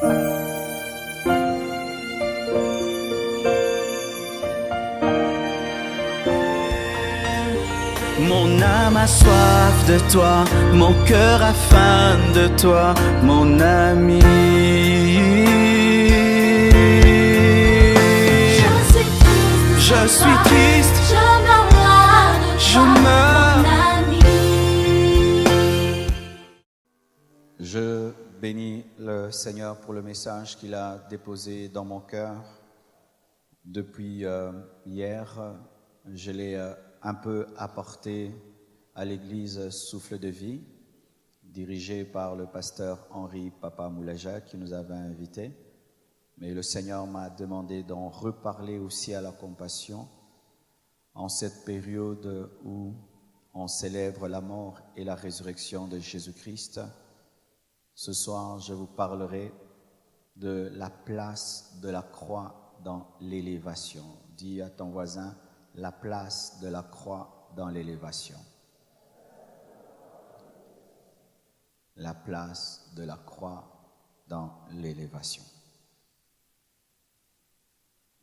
Mon âme a soif de toi, mon cœur a faim de toi, mon ami. Je suis triste, je meurs. Je bénis le Seigneur pour le message qu'il a déposé dans mon cœur. Depuis hier, je l'ai un peu apporté à l'église Souffle de Vie, dirigée par le pasteur Henri Papa Moulaja qui nous avait invités. Mais le Seigneur m'a demandé d'en reparler aussi à la compassion en cette période où on célèbre la mort et la résurrection de Jésus-Christ. Ce soir, je vous parlerai de la place de la croix dans l'élévation. Dis à ton voisin, la place de la croix dans l'élévation. La place de la croix dans l'élévation.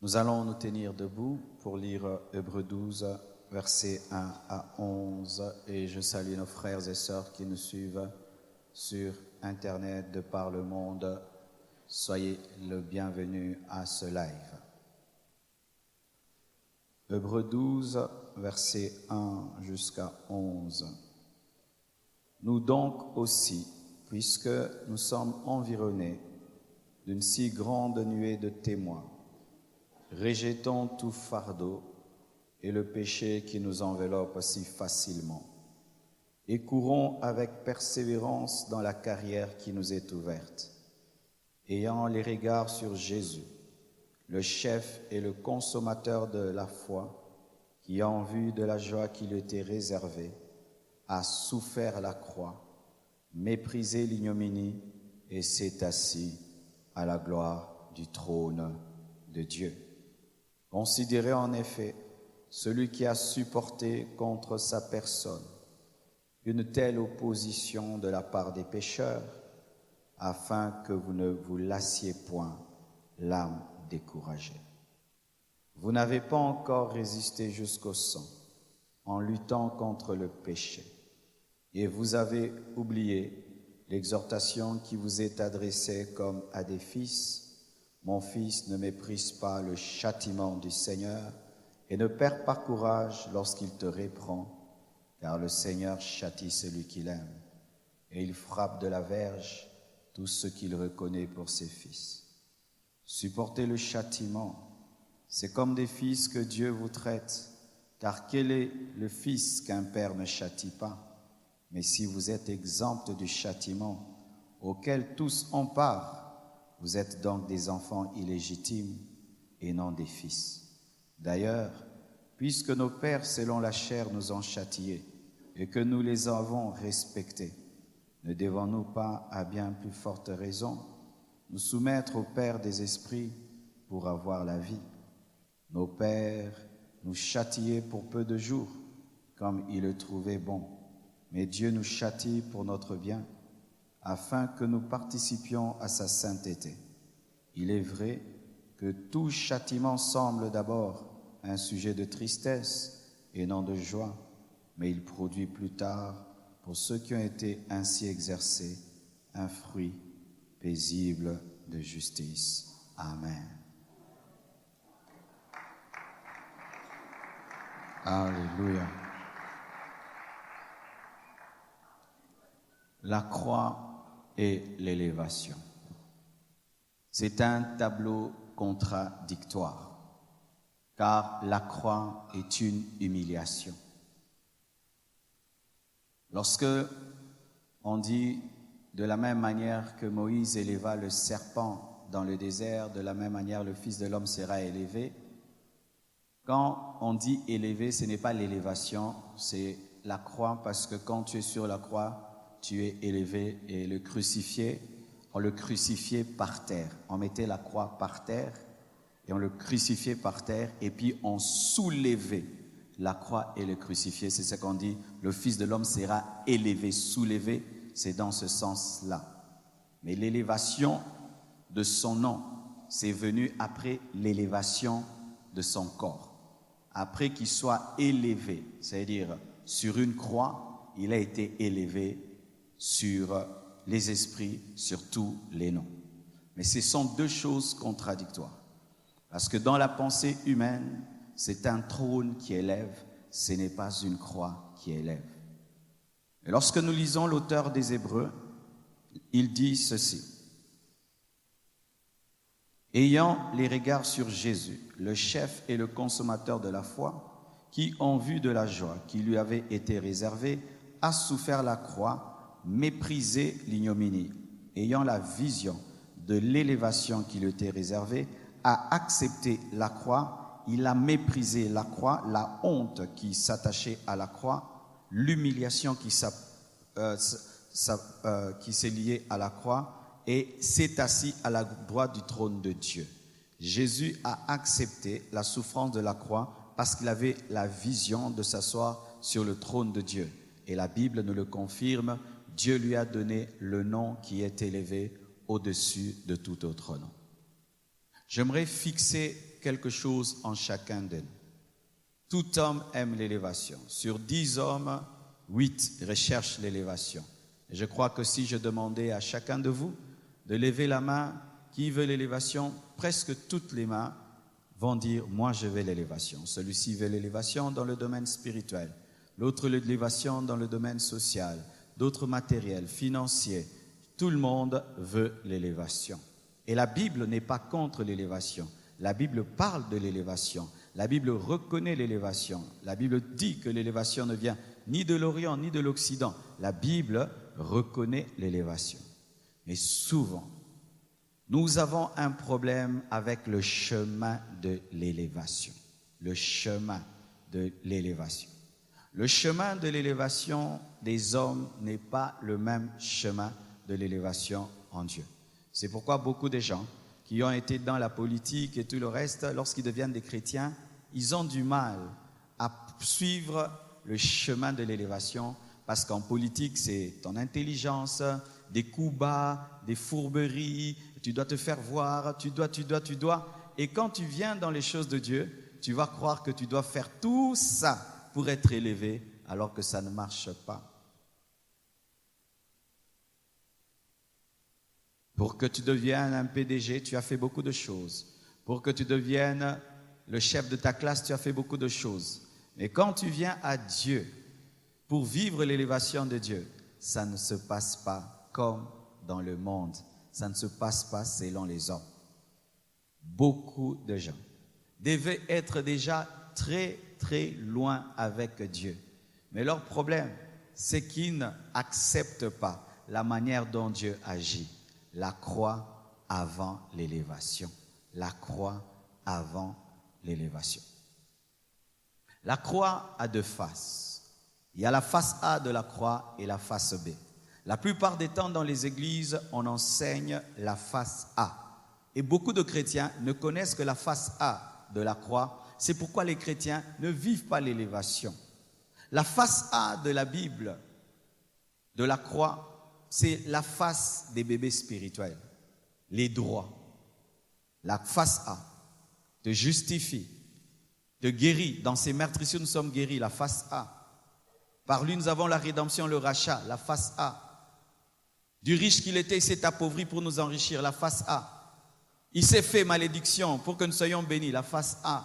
Nous allons nous tenir debout pour lire Hébreux 12, versets 1 à 11. Et je salue nos frères et sœurs qui nous suivent sur Internet de par le monde. Soyez le bienvenu à ce live. Hébreux 12, versets 1 jusqu'à 11. Nous donc aussi, puisque nous sommes environnés d'une si grande nuée de témoins, rejetons tout fardeau et le péché qui nous enveloppe si facilement, et courons avec persévérance dans la carrière qui nous est ouverte, ayant les regards sur Jésus, le chef et le consommateur de la foi, qui, en vue de la joie qui lui était réservée, a souffert la croix, méprisé l'ignominie et s'est assis à la gloire du trône de Dieu. Considérez en effet celui qui a supporté contre sa personne une telle opposition de la part des pécheurs, afin que vous ne vous lassiez point l'âme découragée. Vous n'avez pas encore résisté jusqu'au sang en luttant contre le péché, et vous avez oublié l'exhortation qui vous est adressée comme à des fils. Mon fils, ne méprise pas le châtiment du Seigneur et ne perds pas courage lorsqu'il te reprend, car le Seigneur châtie celui qu'il aime, et il frappe de la verge tout ce qu'il reconnaît pour ses fils. Supportez le châtiment, c'est comme des fils que Dieu vous traite, car quel est le fils qu'un père ne châtie pas? Mais si vous êtes exempts du châtiment auquel tous ont part, vous êtes donc des enfants illégitimes et non des fils. D'ailleurs, puisque nos pères selon la chair nous ont châtiés et que nous les avons respectés, ne devons-nous pas, à bien plus forte raison, nous soumettre au Père des esprits pour avoir la vie? Nos pères nous châtiaient pour peu de jours, comme ils le trouvaient bon. Mais Dieu nous châtie pour notre bien, afin que nous participions à sa sainteté. Il est vrai que tout châtiment semble d'abord un sujet de tristesse et non de joie, mais il produit plus tard, pour ceux qui ont été ainsi exercés, un fruit paisible de justice. Amen. Alléluia. La croix et l'élévation. C'est un tableau contradictoire, car la croix est une humiliation. Lorsque on dit de la même manière que Moïse éleva le serpent dans le désert, de la même manière le Fils de l'homme sera élevé, quand on dit élevé, ce n'est pas l'élévation, c'est la croix, parce que quand tu es sur la croix, tu es élevé, et le crucifié, on le crucifiait par terre. On mettait la croix par terre et on le crucifiait par terre, et puis on soulevait la croix et le crucifié. C'est ce qu'on dit, le Fils de l'homme sera élevé, soulevé, c'est dans ce sens-là. Mais l'élévation, de son nom, c'est venu après l'élévation de son corps. Après qu'il soit élevé, c'est-à-dire sur une croix, il a été élevé sur les esprits, sur tous les noms. Mais ce sont deux choses contradictoires. Parce que dans la pensée humaine, c'est un trône qui élève, ce n'est pas une croix qui élève. Et lorsque nous lisons l'auteur des Hébreux, il dit ceci. Ayant les regards sur Jésus, le chef et le consommateur de la foi, qui, en vue de la joie qui lui avait été réservée, a souffert la croix, méprisé l'ignominie, ayant la vision de l'élévation qui lui était réservée, a accepté la croix, il a méprisé la croix, la honte qui s'attachait à la croix, l'humiliation qui s'est liée à la croix, et s'est assis à la droite du trône de Dieu. Jésus a accepté la souffrance de la croix parce qu'il avait la vision de s'asseoir sur le trône de Dieu. Et la Bible nous le confirme, Dieu lui a donné le nom qui est élevé au-dessus de tout autre nom. J'aimerais fixer quelque chose en chacun de nous. Tout homme aime l'élévation. Sur 10 hommes, 8 recherchent l'élévation. Et je crois que si je demandais à chacun de vous de lever la main, qui veut l'élévation, presque toutes les mains vont dire « moi je veux l'élévation ». Celui-ci veut l'élévation dans le domaine spirituel, l'autre l'élévation dans le domaine social, d'autres matériels, financiers. Tout le monde veut l'élévation. Et la Bible n'est pas contre l'élévation. La Bible parle de l'élévation. La Bible reconnaît l'élévation. La Bible dit que l'élévation ne vient ni de l'Orient ni de l'Occident. La Bible reconnaît l'élévation. Mais souvent, nous avons un problème avec le chemin de l'élévation. Le chemin de l'élévation. Le chemin de l'élévation des hommes n'est pas le même chemin de l'élévation en Dieu. C'est pourquoi beaucoup de gens qui ont été dans la politique et tout le reste, lorsqu'ils deviennent des chrétiens, ils ont du mal à suivre le chemin de l'élévation parce qu'en politique, c'est ton intelligence, des coups bas, des fourberies, tu dois te faire voir, tu dois. Et quand tu viens dans les choses de Dieu, tu vas croire que tu dois faire tout ça pour être élevé, alors que ça ne marche pas. Pour que tu deviennes un PDG, tu as fait beaucoup de choses. Pour que tu deviennes le chef de ta classe, tu as fait beaucoup de choses. Mais quand tu viens à Dieu, pour vivre l'élévation de Dieu, ça ne se passe pas comme dans le monde. Ça ne se passe pas selon les hommes. Beaucoup de gens devaient être déjà très, très loin avec Dieu. Mais leur problème, c'est qu'ils n'acceptent pas la manière dont Dieu agit. La croix avant l'élévation. La croix avant l'élévation. La croix a deux faces. Il y a la face A de la croix et la face B. La plupart des temps dans les églises, on enseigne la face A. Et beaucoup de chrétiens ne connaissent que la face A de la croix. C'est pourquoi les chrétiens ne vivent pas l'élévation. La face A de la Bible, de la croix, c'est la face des bébés spirituels, les droits. La face A te justifie, te guérit. Dans ces meurtrissures, nous sommes guéris, la face A. Par lui, nous avons la rédemption, le rachat, la face A. Du riche qu'il était, il s'est appauvri pour nous enrichir, la face A. Il s'est fait malédiction pour que nous soyons bénis, la face A.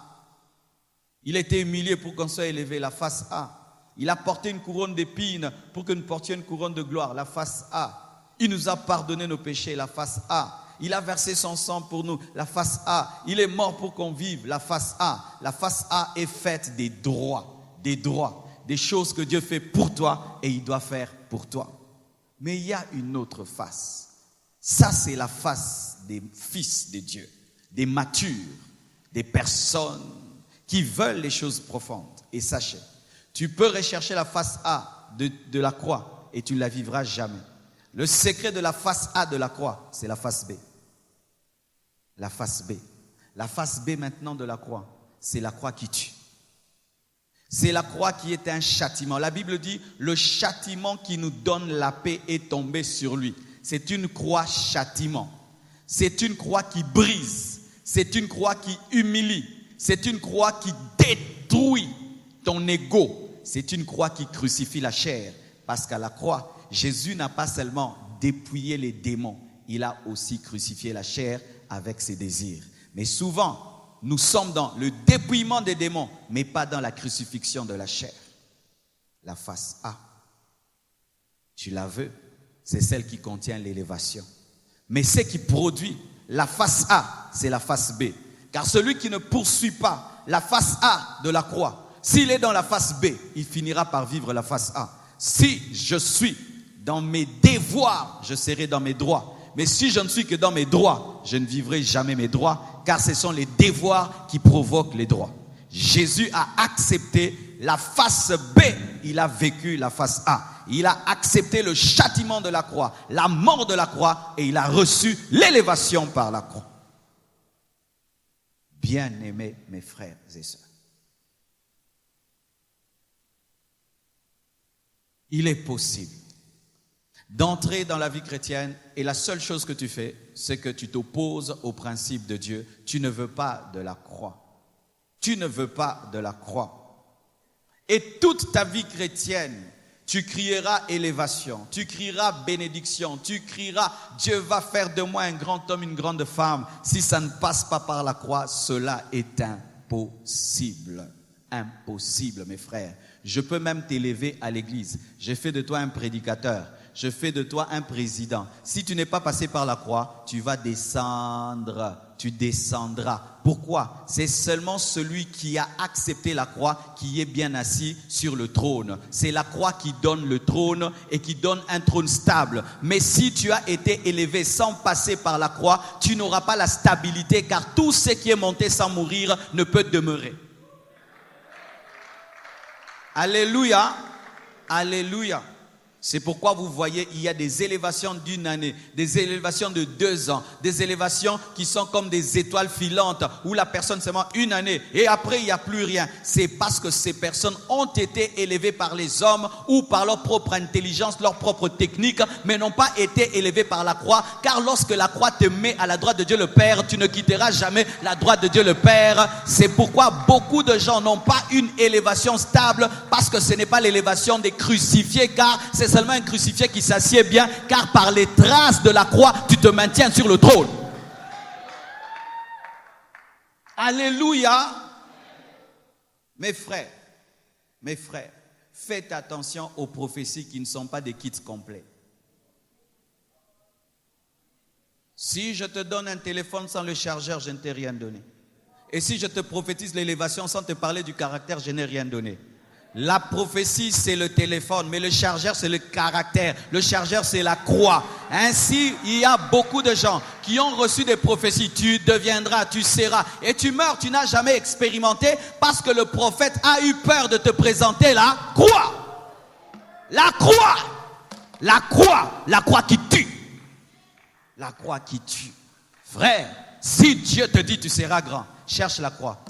Il a été humilié pour qu'on soit élevé, la face A. Il a porté une couronne d'épines pour que nous portions une couronne de gloire, la face A. Il nous a pardonné nos péchés, la face A. Il a versé son sang pour nous, la face A. Il est mort pour qu'on vive, la face A. La face A est faite des droits, des choses que Dieu fait pour toi et il doit faire pour toi. Mais il y a une autre face. Ça, c'est la face des fils de Dieu, des matures, des personnes qui veulent les choses profondes. Et sachez, tu peux rechercher la face A de la croix et tu ne la vivras jamais. Le secret de la face A de la croix, c'est la face B. La face B. La face B maintenant de la croix, c'est la croix qui tue. C'est la croix qui est un châtiment. La Bible dit, le châtiment qui nous donne la paix est tombé sur lui. C'est une croix châtiment. C'est une croix qui brise. C'est une croix qui humilie. C'est une croix qui détruit ton ego. C'est une croix qui crucifie la chair. Parce qu'à la croix, Jésus n'a pas seulement dépouillé les démons, il a aussi crucifié la chair avec ses désirs. Mais souvent, nous sommes dans le dépouillement des démons, mais pas dans la crucifixion de la chair. La face A, tu la veux, c'est celle qui contient l'élévation. Mais ce qui produit la face A, c'est la face B. Car celui qui ne poursuit pas la face A de la croix, s'il est dans la face B, il finira par vivre la face A. Si je suis dans mes devoirs, je serai dans mes droits. Mais si je ne suis que dans mes droits, je ne vivrai jamais mes droits, car ce sont les devoirs qui provoquent les droits. Jésus a accepté la face B, il a vécu la face A. Il a accepté le châtiment de la croix, la mort de la croix, et il a reçu l'élévation par la croix. Bien-aimés mes frères et sœurs, il est possible d'entrer dans la vie chrétienne et la seule chose que tu fais, c'est que tu t'opposes au principe de Dieu. Tu ne veux pas de la croix. Tu ne veux pas de la croix. Et toute ta vie chrétienne, tu crieras élévation, tu crieras bénédiction, tu crieras Dieu va faire de moi un grand homme, une grande femme. Si ça ne passe pas par la croix, cela est impossible. Impossible, mes frères. Je peux même t'élever à l'église. J'ai fait de toi un prédicateur. Je fais de toi un président. Si tu n'es pas passé par la croix, tu vas descendre. Tu descendras. Pourquoi? C'est seulement celui qui a accepté la croix qui est bien assis sur le trône. C'est la croix qui donne le trône et qui donne un trône stable. Mais si tu as été élevé sans passer par la croix, tu n'auras pas la stabilité, car tout ce qui est monté sans mourir ne peut demeurer. Alléluia. Alléluia. C'est pourquoi vous voyez, il y a des élévations d'une année, des élévations de 2 ans, des élévations qui sont comme des étoiles filantes où la personne seulement une année et après il n'y a plus rien. C'est parce que ces personnes ont été élevées par les hommes ou par leur propre intelligence, leur propre technique, mais n'ont pas été élevées par la croix. Car lorsque la croix te met à la droite de Dieu le Père, tu ne quitteras jamais la droite de Dieu le Père. C'est pourquoi beaucoup de gens n'ont pas une élévation stable, parce que ce n'est pas l'élévation des crucifiés, car c'est seulement un crucifié qui s'assied bien, car par les traces de la croix, tu te maintiens sur le trône. Alléluia. Mes frères, faites attention aux prophéties qui ne sont pas des kits complets. Si je te donne un téléphone sans le chargeur, je ne t'ai rien donné. Et si je te prophétise l'élévation sans te parler du caractère, je n'ai rien donné. La prophétie, c'est le téléphone, mais le chargeur, c'est le caractère. Le chargeur, c'est la croix. Ainsi, il y a beaucoup de gens qui ont reçu des prophéties. Tu deviendras, tu seras. Et tu meurs, tu n'as jamais expérimenté parce que le prophète a eu peur de te présenter la croix. La croix. La croix. La croix qui tue. La croix qui tue. Frère, si Dieu te dit tu seras grand, cherche la croix.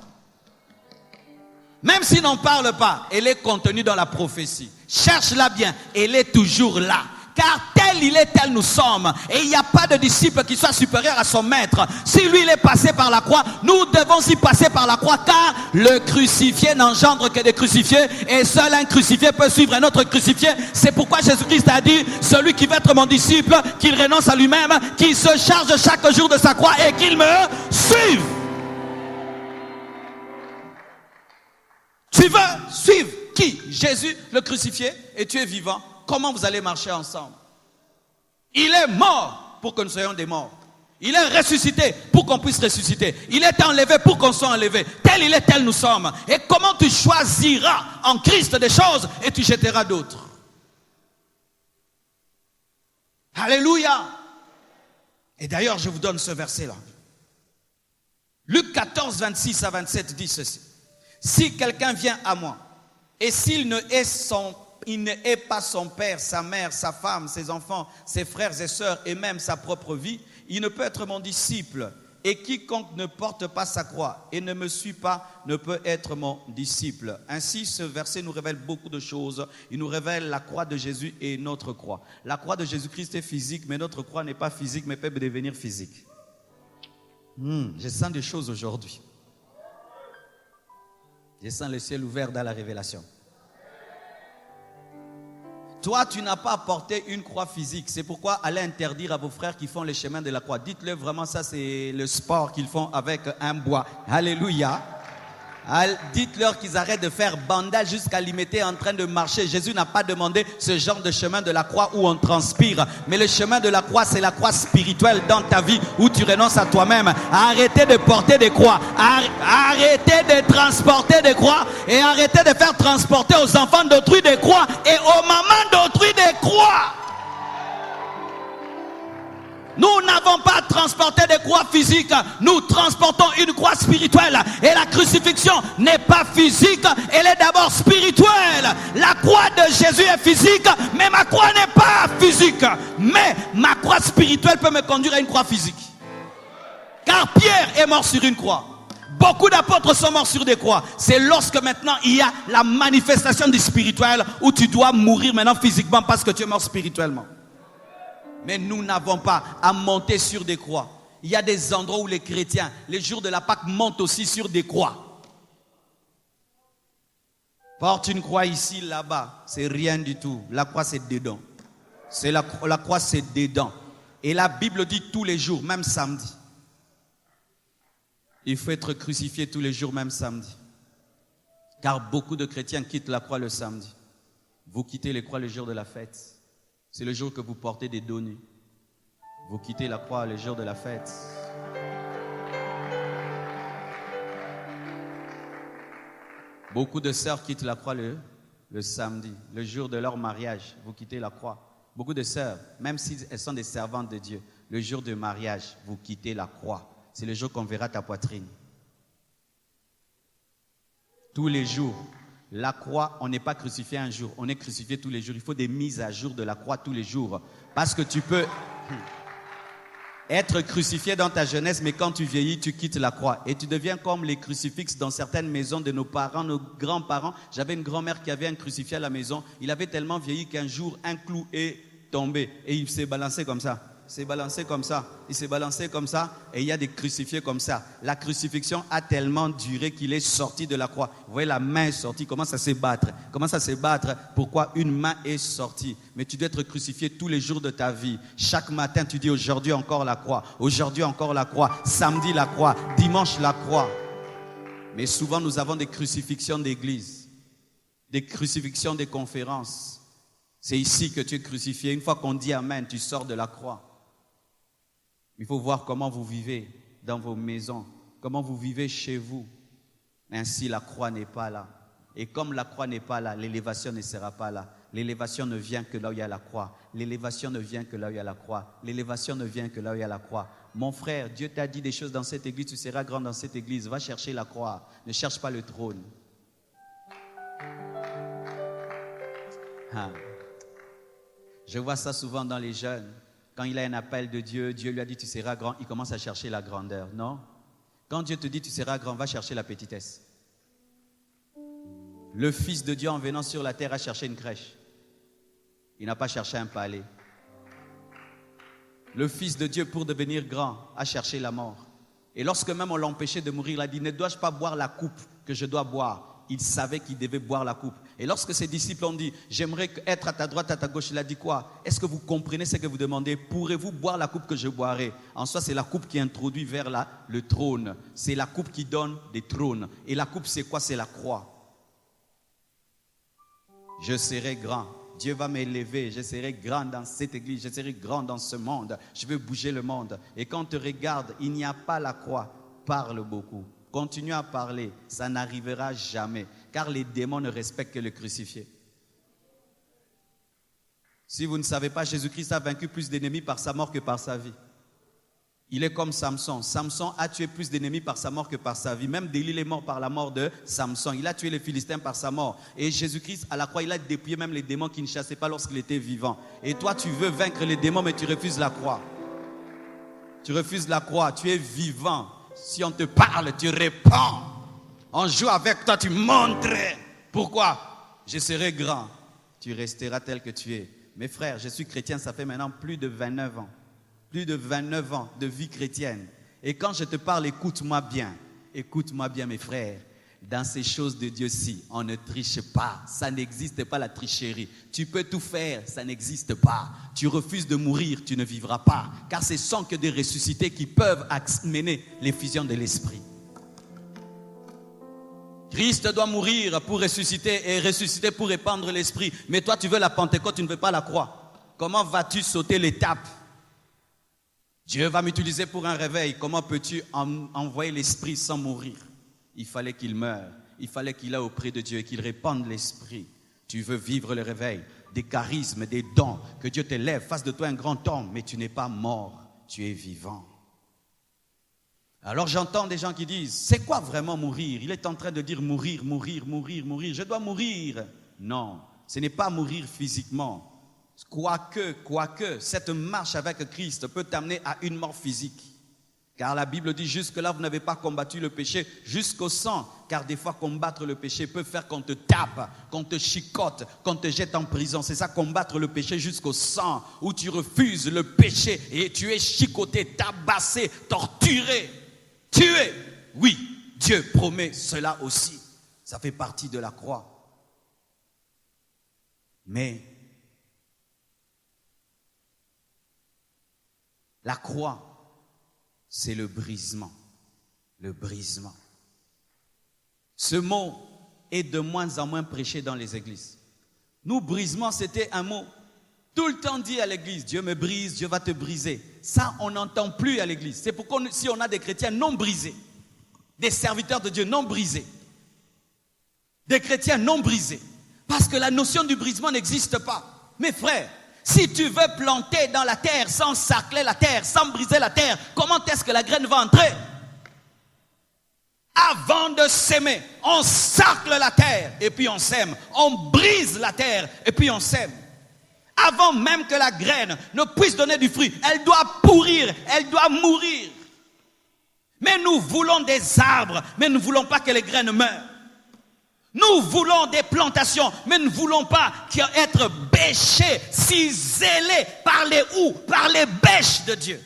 Même s'il n'en parle pas, elle est contenue dans la prophétie. Cherche-la bien, elle est toujours là. Car tel il est, tel nous sommes. Et il n'y a pas de disciple qui soit supérieur à son maître. Si lui il est passé par la croix, nous devons y passer par la croix. Car le crucifié n'engendre que des crucifiés. Et seul un crucifié peut suivre un autre crucifié. C'est pourquoi Jésus-Christ a dit, celui qui veut être mon disciple, qu'il renonce à lui-même, qu'il se charge chaque jour de sa croix et qu'il me suive. Tu veux suivre qui? Jésus, le crucifié, et tu es vivant. Comment vous allez marcher ensemble? Il est mort pour que nous soyons des morts. Il est ressuscité pour qu'on puisse ressusciter. Il est enlevé pour qu'on soit enlevé. Tel il est, tel nous sommes. Et comment tu choisiras en Christ des choses et tu jetteras d'autres? Alléluia. Et d'ailleurs, je vous donne ce verset-là. Luc 14, 26 à 27 dit ceci. Si quelqu'un vient à moi, et s'il ne hait pas son père, sa mère, sa femme, ses enfants, ses frères et sœurs, et même sa propre vie, il ne peut être mon disciple. Et quiconque ne porte pas sa croix et ne me suit pas ne peut être mon disciple. Ainsi, ce verset nous révèle beaucoup de choses. Il nous révèle la croix de Jésus et notre croix. La croix de Jésus-Christ est physique, mais notre croix n'est pas physique, mais peut devenir physique. Je sens des choses aujourd'hui. Je sens le ciel ouvert dans la révélation. Toi, tu n'as pas apporté une croix physique. C'est pourquoi allez interdire à vos frères qui font les chemins de la croix. Dites-le vraiment, ça c'est le sport qu'ils font avec un bois. Alléluia. Dites-leur qu'ils arrêtent de faire bandage jusqu'à l'imiter en train de marcher. Jésus n'a pas demandé ce genre de chemin de la croix où on transpire. Mais le chemin de la croix, c'est la croix spirituelle dans ta vie où tu renonces à toi-même. Arrêtez de porter des croix. Arrêtez de transporter des croix. Et arrêtez de faire transporter aux enfants d'autrui des croix et aux mamans d'autrui des croix. Nous n'avons pas transporté des croix physiques, nous transportons une croix spirituelle. Et la crucifixion n'est pas physique, elle est d'abord spirituelle. La croix de Jésus est physique, mais ma croix n'est pas physique. Mais ma croix spirituelle peut me conduire à une croix physique. Car Pierre est mort sur une croix. Beaucoup d'apôtres sont morts sur des croix. C'est lorsque maintenant il y a la manifestation du spirituel où tu dois mourir maintenant physiquement parce que tu es mort spirituellement. Mais nous n'avons pas à monter sur des croix. Il y a des endroits où les chrétiens, les jours de la Pâque, montent aussi sur des croix. Porte une croix ici, là-bas, c'est rien du tout. La croix, c'est dedans. La croix, c'est dedans. Et la Bible dit tous les jours, même samedi. Il faut être crucifié tous les jours, même samedi. Car beaucoup de chrétiens quittent la croix le samedi. Vous quittez les croix le jour de la fête. C'est le jour que vous portez des données. Vous quittez la croix le jour de la fête. Beaucoup de sœurs quittent la croix le samedi, le jour de leur mariage. Vous quittez la croix. Beaucoup de sœurs, même si elles sont des servantes de Dieu, le jour de mariage, vous quittez la croix. C'est le jour qu'on verra ta poitrine. Tous les jours. La croix, on n'est pas crucifié un jour, on est crucifié tous les jours. Il faut des mises à jour de la croix tous les jours. Parce que tu peux être crucifié dans ta jeunesse, mais quand tu vieillis, tu quittes la croix. Et tu deviens comme les crucifixes dans certaines maisons de nos parents, nos grands-parents. J'avais une grand-mère qui avait un crucifix à la maison. Il avait tellement vieilli qu'un jour, un clou est tombé. Et il s'est balancé comme ça. Il s'est balancé comme ça, il s'est balancé comme ça, et il y a des crucifiés comme ça. La crucifixion a tellement duré qu'il est sorti de la croix. Vous voyez, la main est sortie, commence à se battre. Commence à se battre. Pourquoi une main est sortie? Mais tu dois être crucifié tous les jours de ta vie. Chaque matin, tu dis aujourd'hui encore la croix. Aujourd'hui encore la croix. Samedi la croix. Dimanche la croix. Mais souvent, nous avons des crucifixions d'église, des crucifixions des conférences. C'est ici que tu es crucifié. Une fois qu'on dit Amen, tu sors de la croix. Il faut voir comment vous vivez dans vos maisons, comment vous vivez chez vous. Ainsi, la croix n'est pas là. Et comme la croix n'est pas là, l'élévation ne sera pas là. L'élévation ne vient que là où il y a la croix. L'élévation ne vient que là où il y a la croix. L'élévation ne vient que là où il y a la croix. Mon frère, Dieu t'a dit des choses dans cette église, tu seras grand dans cette église. Va chercher la croix. Ne cherche pas le trône. Je vois ça souvent dans les jeunes. Quand il a un appel de Dieu, Dieu lui a dit tu seras grand, il commence à chercher la grandeur. Non. Quand Dieu te dit tu seras grand, va chercher la petitesse. Le Fils de Dieu en venant sur la terre a cherché une crèche. Il n'a pas cherché un palais. Le Fils de Dieu pour devenir grand a cherché la mort. Et lorsque même on l'empêchait de mourir, il a dit ne dois-je pas boire la coupe que je dois boire? Il savait qu'il devait boire la coupe. Et lorsque ses disciples ont dit, j'aimerais être à ta droite, à ta gauche, il a dit quoi? Est-ce que vous comprenez ce que vous demandez? Pourrez-vous boire la coupe que je boirai? En soi, c'est la coupe qui introduit vers le trône. C'est la coupe qui donne des trônes. Et la coupe, c'est quoi? C'est la croix. Je serai grand. Dieu va m'élever. Je serai grand dans cette église. Je serai grand dans ce monde. Je vais bouger le monde. Et quand on te regarde, il n'y a pas la croix. Parle beaucoup. Continue à parler, ça n'arrivera jamais, car les démons ne respectent que le crucifié. Si vous ne savez pas, Jésus-Christ a vaincu plus d'ennemis par sa mort que par sa vie. Il est comme Samson. Samson a tué plus d'ennemis par sa mort que par sa vie. Même Délile est mort par la mort de Samson. Il a tué les Philistins par sa mort. Et Jésus-Christ, à la croix, il a dépouillé même les démons qui ne chassaient pas lorsqu'il était vivant. Et toi, tu veux vaincre les démons, mais tu refuses la croix. Tu refuses la croix, tu es vivant. Si on te parle, tu réponds. On joue avec toi, tu montres. Pourquoi? Je serai grand. Tu resteras tel que tu es. Mes frères, je suis chrétien, ça fait maintenant plus de 29 ans. Plus de 29 ans de vie chrétienne. Et quand je te parle, écoute-moi bien. Écoute-moi bien, mes frères. Dans ces choses de Dieu-ci, on ne triche pas. Ça n'existe pas, la tricherie. Tu peux tout faire, ça n'existe pas. Tu refuses de mourir, tu ne vivras pas. Car ce sont que des ressuscités qui peuvent mener l'effusion de l'esprit. Christ doit mourir pour ressusciter et ressusciter pour répandre l'esprit. Mais toi, tu veux la Pentecôte, tu ne veux pas la croix. Comment vas-tu sauter l'étape? Dieu va m'utiliser pour un réveil. Comment peux-tu envoyer l'esprit sans mourir? Il fallait qu'il meure. Il fallait qu'il aille auprès de Dieu et qu'il répande l'esprit. Tu veux vivre le réveil, des charismes, des dons, que Dieu t'élève, fasse de toi un grand homme, mais tu n'es pas mort, tu es vivant. Alors j'entends des gens qui disent, c'est quoi vraiment mourir? Il est en train de dire mourir, mourir, mourir, mourir. Je dois mourir. Non, ce n'est pas mourir physiquement. Quoique, cette marche avec Christ peut t'amener à une mort physique. Car la Bible dit, jusque-là, vous n'avez pas combattu le péché jusqu'au sang. Car des fois, combattre le péché peut faire qu'on te tape, qu'on te chicote, qu'on te jette en prison. C'est ça, combattre le péché jusqu'au sang, où tu refuses le péché et tu es chicoté, tabassé, torturé, tué. Oui, Dieu promet cela aussi. Ça fait partie de la croix. Mais la croix, c'est le brisement. Le brisement. Ce mot est de moins en moins prêché dans les églises. Nous, brisement, c'était un mot tout le temps dit à l'église. Dieu me brise, Dieu va te briser. Ça, on n'entend plus à l'église. C'est pourquoi si on a des chrétiens non brisés, des serviteurs de Dieu non brisés, des chrétiens non brisés, parce que la notion du brisement n'existe pas. Mes frères, si tu veux planter dans la terre sans sarcler la terre, sans briser la terre, comment est-ce que la graine va entrer? Avant de s'aimer, on sarcle la terre et puis on sème. On brise la terre et puis on sème. Avant même que la graine ne puisse donner du fruit, elle doit pourrir, elle doit mourir. Mais nous voulons des arbres, mais nous ne voulons pas que les graines meurent. Nous voulons des plantations, mais nous ne voulons pas être bêchés, ciselés par les houes, par les bêches de Dieu.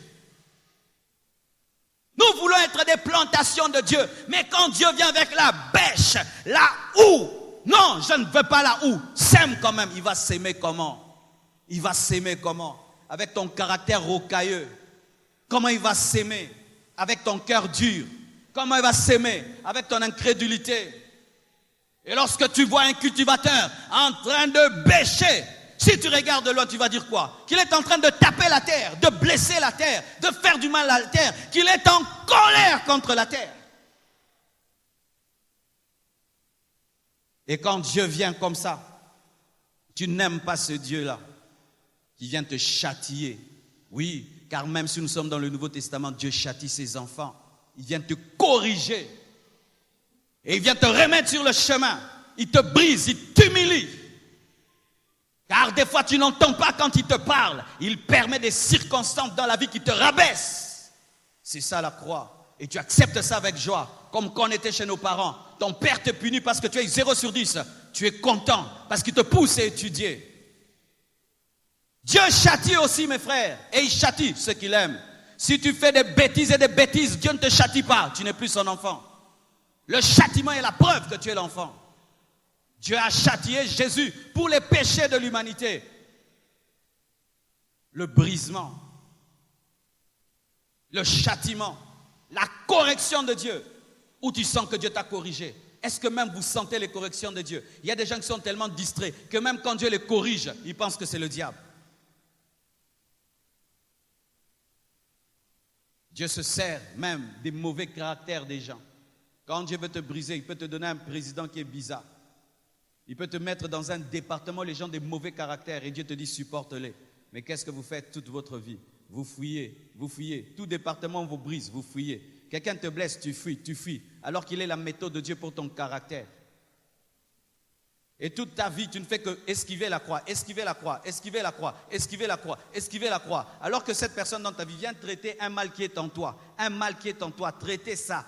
Nous voulons être des plantations de Dieu, mais quand Dieu vient avec la bêche, la houe, non, je ne veux pas la houe, sème quand même. Il va s'aimer comment? Il va s'aimer comment? Avec ton caractère rocailleux. Comment il va s'aimer? Avec ton cœur dur. Comment il va s'aimer? Avec ton incrédulité. Et lorsque tu vois un cultivateur en train de bêcher, si tu regardes de loin, tu vas dire quoi? Qu'il est en train de taper la terre, de blesser la terre, de faire du mal à la terre, qu'il est en colère contre la terre. Et quand Dieu vient comme ça, tu n'aimes pas ce Dieu-là qui vient te châtier. Oui, car même si nous sommes dans le Nouveau Testament, Dieu châtie ses enfants. Il vient te corriger. Et il vient te remettre sur le chemin. Il te brise, il t'humilie. Car des fois tu n'entends pas quand il te parle. Il permet des circonstances dans la vie qui te rabaissent. C'est ça la croix. Et tu acceptes ça avec joie. Comme quand on était chez nos parents. Ton père te punit parce que tu as eu 0 sur 10. Tu es content parce qu'il te pousse à étudier. Dieu châtie aussi mes frères. Et il châtie ceux qu'il aime. Si tu fais des bêtises et des bêtises, Dieu ne te châtie pas. Tu n'es plus son enfant. Le châtiment est la preuve que tu es l'enfant. Dieu a châtié Jésus pour les péchés de l'humanité. Le brisement, le châtiment, la correction de Dieu, où tu sens que Dieu t'a corrigé. Est-ce que même vous sentez les corrections de Dieu? Il y a des gens qui sont tellement distraits que même quand Dieu les corrige, ils pensent que c'est le diable. Dieu se sert même des mauvais caractères des gens. Quand Dieu veut te briser, il peut te donner un président qui est bizarre. Il peut te mettre dans un département, les gens de mauvais caractère, et Dieu te dit supporte-les. Mais qu'est-ce que vous faites toute votre vie? Vous fuyez, vous fuyez. Tout département vous brise, vous fuyez. Quelqu'un te blesse, tu fuis. Alors qu'il est la méthode de Dieu pour ton caractère. Et toute ta vie, tu ne fais que esquiver la croix, esquiver la croix, esquiver la croix, esquiver la croix, esquiver la croix. Alors que cette personne dans ta vie vient traiter un mal qui est en toi. Un mal qui est en toi, traiter ça,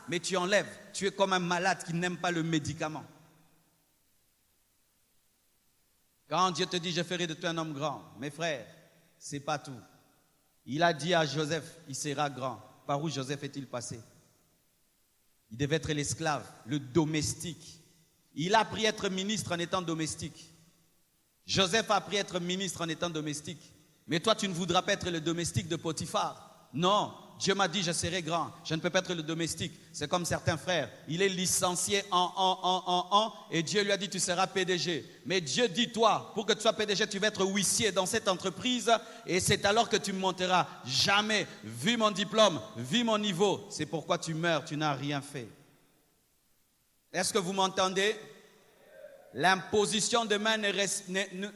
mais tu enlèves. Tu es comme un malade qui n'aime pas le médicament. Quand Dieu te dit, je ferai de toi un homme grand, mes frères, c'est pas tout. Il a dit à Joseph, il sera grand. par où Joseph est-il passé? Il devait être l'esclave, le domestique. Il a appris à être ministre en étant domestique. Joseph a appris à être ministre en étant domestique. Mais toi, tu ne voudras pas être le domestique de Potiphar. Non, Dieu m'a dit, je serai grand. Je ne peux pas être le domestique. C'est comme certains frères. Il est licencié et Dieu lui a dit, tu seras PDG. Mais Dieu dit, toi, pour que tu sois PDG, tu vas être huissier dans cette entreprise et c'est alors que tu monteras. Jamais, vu mon diplôme, vu mon niveau, c'est pourquoi tu meurs, tu n'as rien fait. Est-ce que vous m'entendez? L'imposition de main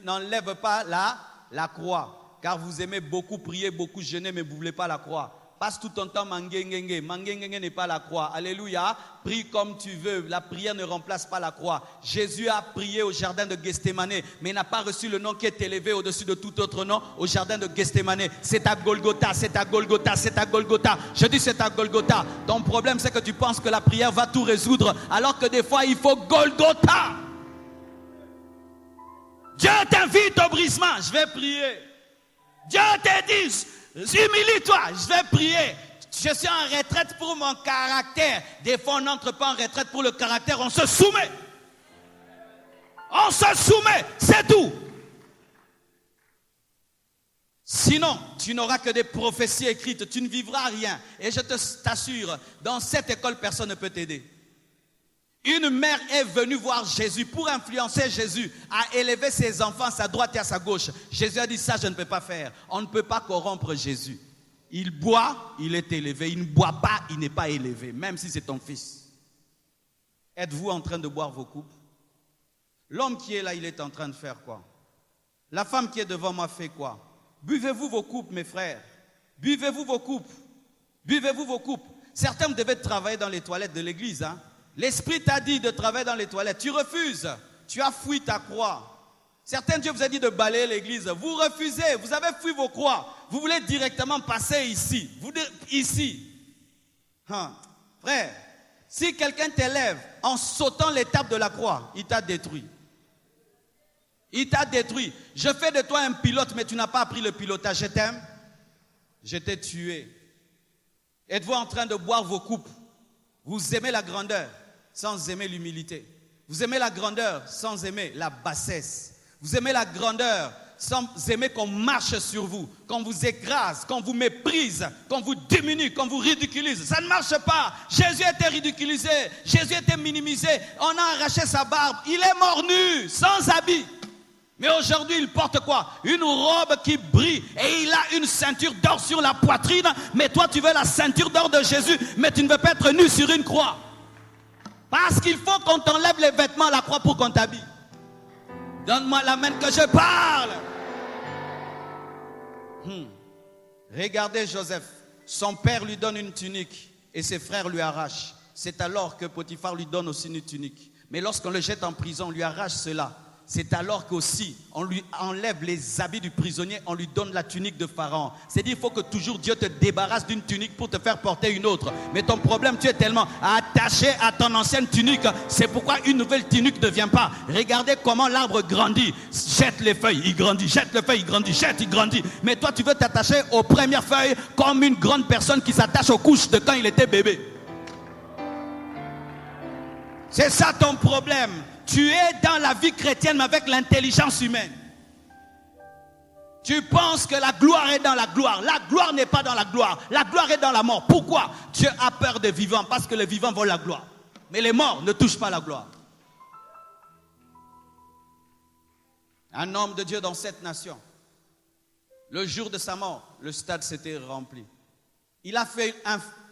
n'enlève pas la croix. Car vous aimez beaucoup prier, beaucoup jeûner, mais vous ne voulez pas la croix. Passe tout ton temps mangengenge. Mangengenge n'est pas la croix. Alléluia. Prie comme tu veux. La prière ne remplace pas la croix. Jésus a prié au jardin de Gethsémane, mais il n'a pas reçu le nom qui est élevé au-dessus de tout autre nom au jardin de Gethsémane. C'est à Golgotha, c'est à Golgotha, c'est à Golgotha. Je dis c'est à Golgotha. Ton problème, c'est que tu penses que la prière va tout résoudre, alors que des fois, il faut Golgotha. Dieu t'invite au brisement. Je vais prier. Dieu te dit, humilie-toi, je vais prier. Je suis en retraite pour mon caractère. Des fois, on n'entre pas en retraite pour le caractère, on se soumet. On se soumet, c'est tout. Sinon, tu n'auras que des prophéties écrites, tu ne vivras rien. Et je t'assure, dans cette école, personne ne peut t'aider. Une mère est venue voir Jésus pour influencer Jésus à élever ses enfants à sa droite et à sa gauche. Jésus a dit, ça je ne peux pas faire. On ne peut pas corrompre Jésus. Il boit, il est élevé. Il ne boit pas, il n'est pas élevé, même si c'est ton fils. Êtes-vous en train de boire vos coupes? L'homme qui est là, il est en train de faire quoi? La femme qui est devant moi fait quoi? Buvez-vous vos coupes, mes frères. Buvez-vous vos coupes. Buvez-vous vos coupes. Certains devaient travailler dans les toilettes de l'église, hein? L'Esprit t'a dit de travailler dans les toilettes. Tu refuses. Tu as fui ta croix. Certains, Dieu vous a dit de balayer l'église. Vous refusez. Vous avez fui vos croix. Vous voulez directement passer ici. Ici. Frère, si quelqu'un t'élève en sautant l'étape de la croix, il t'a détruit. Il t'a détruit. Je fais de toi un pilote, mais tu n'as pas appris le pilotage. Je t'aime. Je t'ai tué. Êtes-vous en train de boire vos coupes? Vous aimez la grandeur sans aimer l'humilité. Vous aimez la grandeur sans aimer la bassesse. Vous aimez la grandeur sans aimer qu'on marche sur vous, qu'on vous écrase, qu'on vous méprise, qu'on vous diminue, qu'on vous ridiculise. Ça ne marche pas. Jésus était ridiculisé, Jésus était minimisé. On a arraché sa barbe. Il est mort nu, sans habit. Mais aujourd'hui, il porte quoi? Une robe qui brille et il a une ceinture d'or sur la poitrine. Mais toi, tu veux la ceinture d'or de Jésus, mais tu ne veux pas être nu sur une croix. Parce qu'il faut qu'on t'enlève les vêtements à la croix pour qu'on t'habille. Donne-moi la main que je parle. Regardez Joseph. Son père lui donne une tunique et ses frères lui arrachent. C'est alors que Potiphar lui donne aussi une tunique. Mais lorsqu'on le jette en prison, on lui arrache cela. C'est alors qu'aussi, on lui enlève les habits du prisonnier, on lui donne la tunique de Pharaon. C'est-à-dire qu'il faut que toujours Dieu te débarrasse d'une tunique pour te faire porter une autre. Mais ton problème, tu es tellement attaché à ton ancienne tunique. C'est pourquoi une nouvelle tunique ne vient pas. Regardez comment l'arbre grandit. Jette les feuilles, il grandit. Jette les feuilles, il grandit. Jette, il grandit. Mais toi, tu veux t'attacher aux premières feuilles comme une grande personne qui s'attache aux couches de quand il était bébé. C'est ça ton problème. Tu es dans la vie chrétienne mais avec l'intelligence humaine. Tu penses que la gloire est dans la gloire. La gloire n'est pas dans la gloire. La gloire est dans la mort. Pourquoi? Dieu a peur des vivants parce que les vivants veulent la gloire. Mais les morts ne touchent pas la gloire. Un homme de Dieu dans cette nation, le jour de sa mort, le stade s'était rempli. Il a fait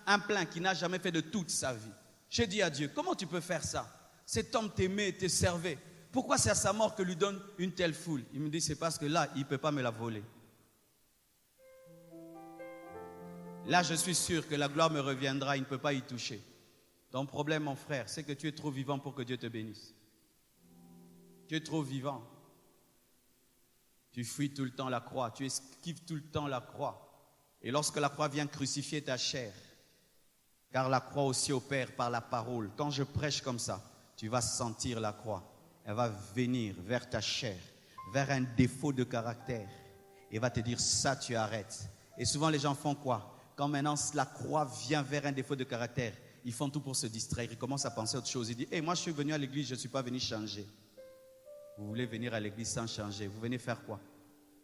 un plein qu'il n'a jamais fait de toute sa vie. J'ai dit à Dieu, comment tu peux faire ça? Cet homme t'aimait et te servait. Pourquoi c'est à sa mort que lui donne une telle foule? Il me dit, c'est parce que là, il ne peut pas me la voler. Là, je suis sûr que la gloire me reviendra, il ne peut pas y toucher. Ton problème, mon frère, c'est que tu es trop vivant pour que Dieu te bénisse. Tu es trop vivant. Tu fuis tout le temps la croix, tu esquives tout le temps la croix. Et lorsque la croix vient crucifier ta chair, car la croix aussi opère par la parole. Quand je prêche comme ça, tu vas sentir la croix. Elle va venir vers ta chair, vers un défaut de caractère. Et va te dire, ça tu arrêtes. Et souvent les gens font quoi? Quand maintenant la croix vient vers un défaut de caractère, ils font tout pour se distraire. Ils commencent à penser à autre chose. Ils disent, moi je suis venu à l'église, je ne suis pas venu changer. Vous voulez venir à l'église sans changer. Vous venez faire quoi?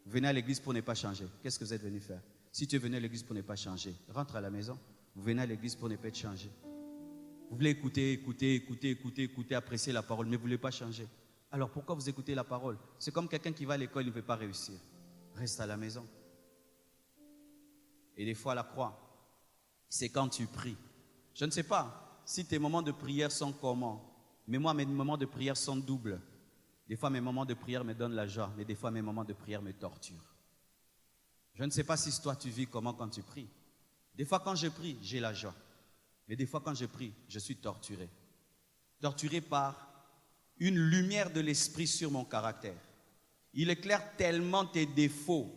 Vous venez à l'église pour ne pas changer. Qu'est-ce que vous êtes venu faire? Si tu es venu à l'église pour ne pas changer, rentre à la maison. Vous venez à l'église pour ne pas être changé. Vous voulez écouter, apprécier la parole, mais vous ne voulez pas changer. Alors pourquoi vous écoutez la parole? C'est comme quelqu'un qui va à l'école, il ne veut pas réussir. Reste à la maison. Et des fois, la croix, c'est quand tu pries. Je ne sais pas si tes moments de prière sont comment, mais moi, mes moments de prière sont doubles. Des fois, mes moments de prière me donnent la joie, mais des fois, mes moments de prière me torturent. Je ne sais pas si toi, tu vis comment quand tu pries. Des fois, quand je prie, j'ai la joie. Mais des fois, quand je prie, je suis torturé. Torturé par une lumière de l'esprit sur mon caractère. Il éclaire tellement tes défauts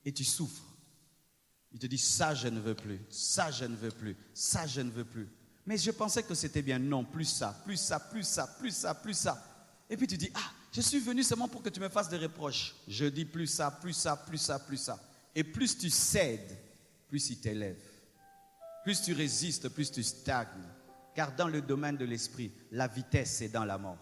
et tu souffres. Il te dit, ça, je ne veux plus, ça, je ne veux plus, ça, je ne veux plus. Mais je pensais que c'était bien. Non, plus ça, plus ça, plus ça, plus ça, plus ça. Et puis tu dis, je suis venu seulement pour que tu me fasses des reproches. Je dis plus ça, plus ça, plus ça, plus ça. Et plus tu cèdes, plus il t'élève. Plus tu résistes, plus tu stagnes. Car dans le domaine de l'esprit, la vitesse est dans la mort.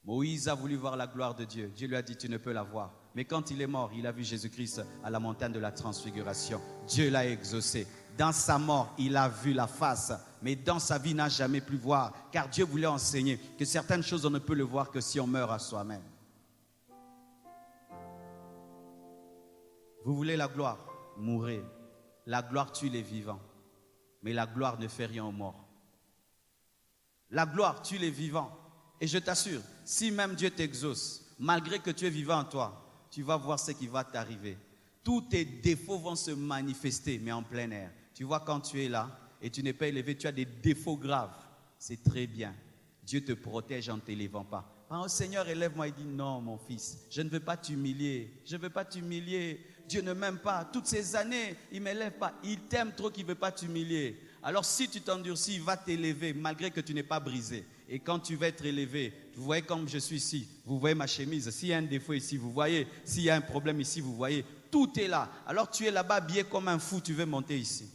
Moïse a voulu voir la gloire de Dieu. Dieu lui a dit, tu ne peux la voir. Mais quand il est mort, il a vu Jésus-Christ à la montagne de la transfiguration. Dieu l'a exaucé. Dans sa mort, il a vu la face. Mais dans sa vie, il n'a jamais pu voir. Car Dieu voulait enseigner que certaines choses, on ne peut le voir que si on meurt à soi-même. Vous voulez la gloire? Mourez. La gloire tue les vivants. Mais la gloire ne fait rien aux morts. La gloire tue les vivants. Et je t'assure, si même Dieu t'exauce, malgré que tu es vivant en toi, tu vas voir ce qui va t'arriver. Tous tes défauts vont se manifester, mais en plein air. Tu vois, quand tu es là et tu n'es pas élevé, tu as des défauts graves. C'est très bien. Dieu te protège en ne t'élevant pas. Quand le Seigneur élève-moi, il dit, non, mon fils, je ne veux pas t'humilier. Je ne veux pas t'humilier. Dieu ne m'aime pas. Toutes ces années, il ne m'élève pas. Il t'aime trop qu'il ne veut pas t'humilier. Alors si tu t'endurcis, il va t'élever malgré que tu n'es pas brisé. Et quand tu vas être élevé, vous voyez comme je suis ici, vous voyez ma chemise, s'il y a un défaut ici, vous voyez, s'il y a un problème ici, vous voyez, tout est là. Alors tu es là-bas habillé comme un fou, tu veux monter ici.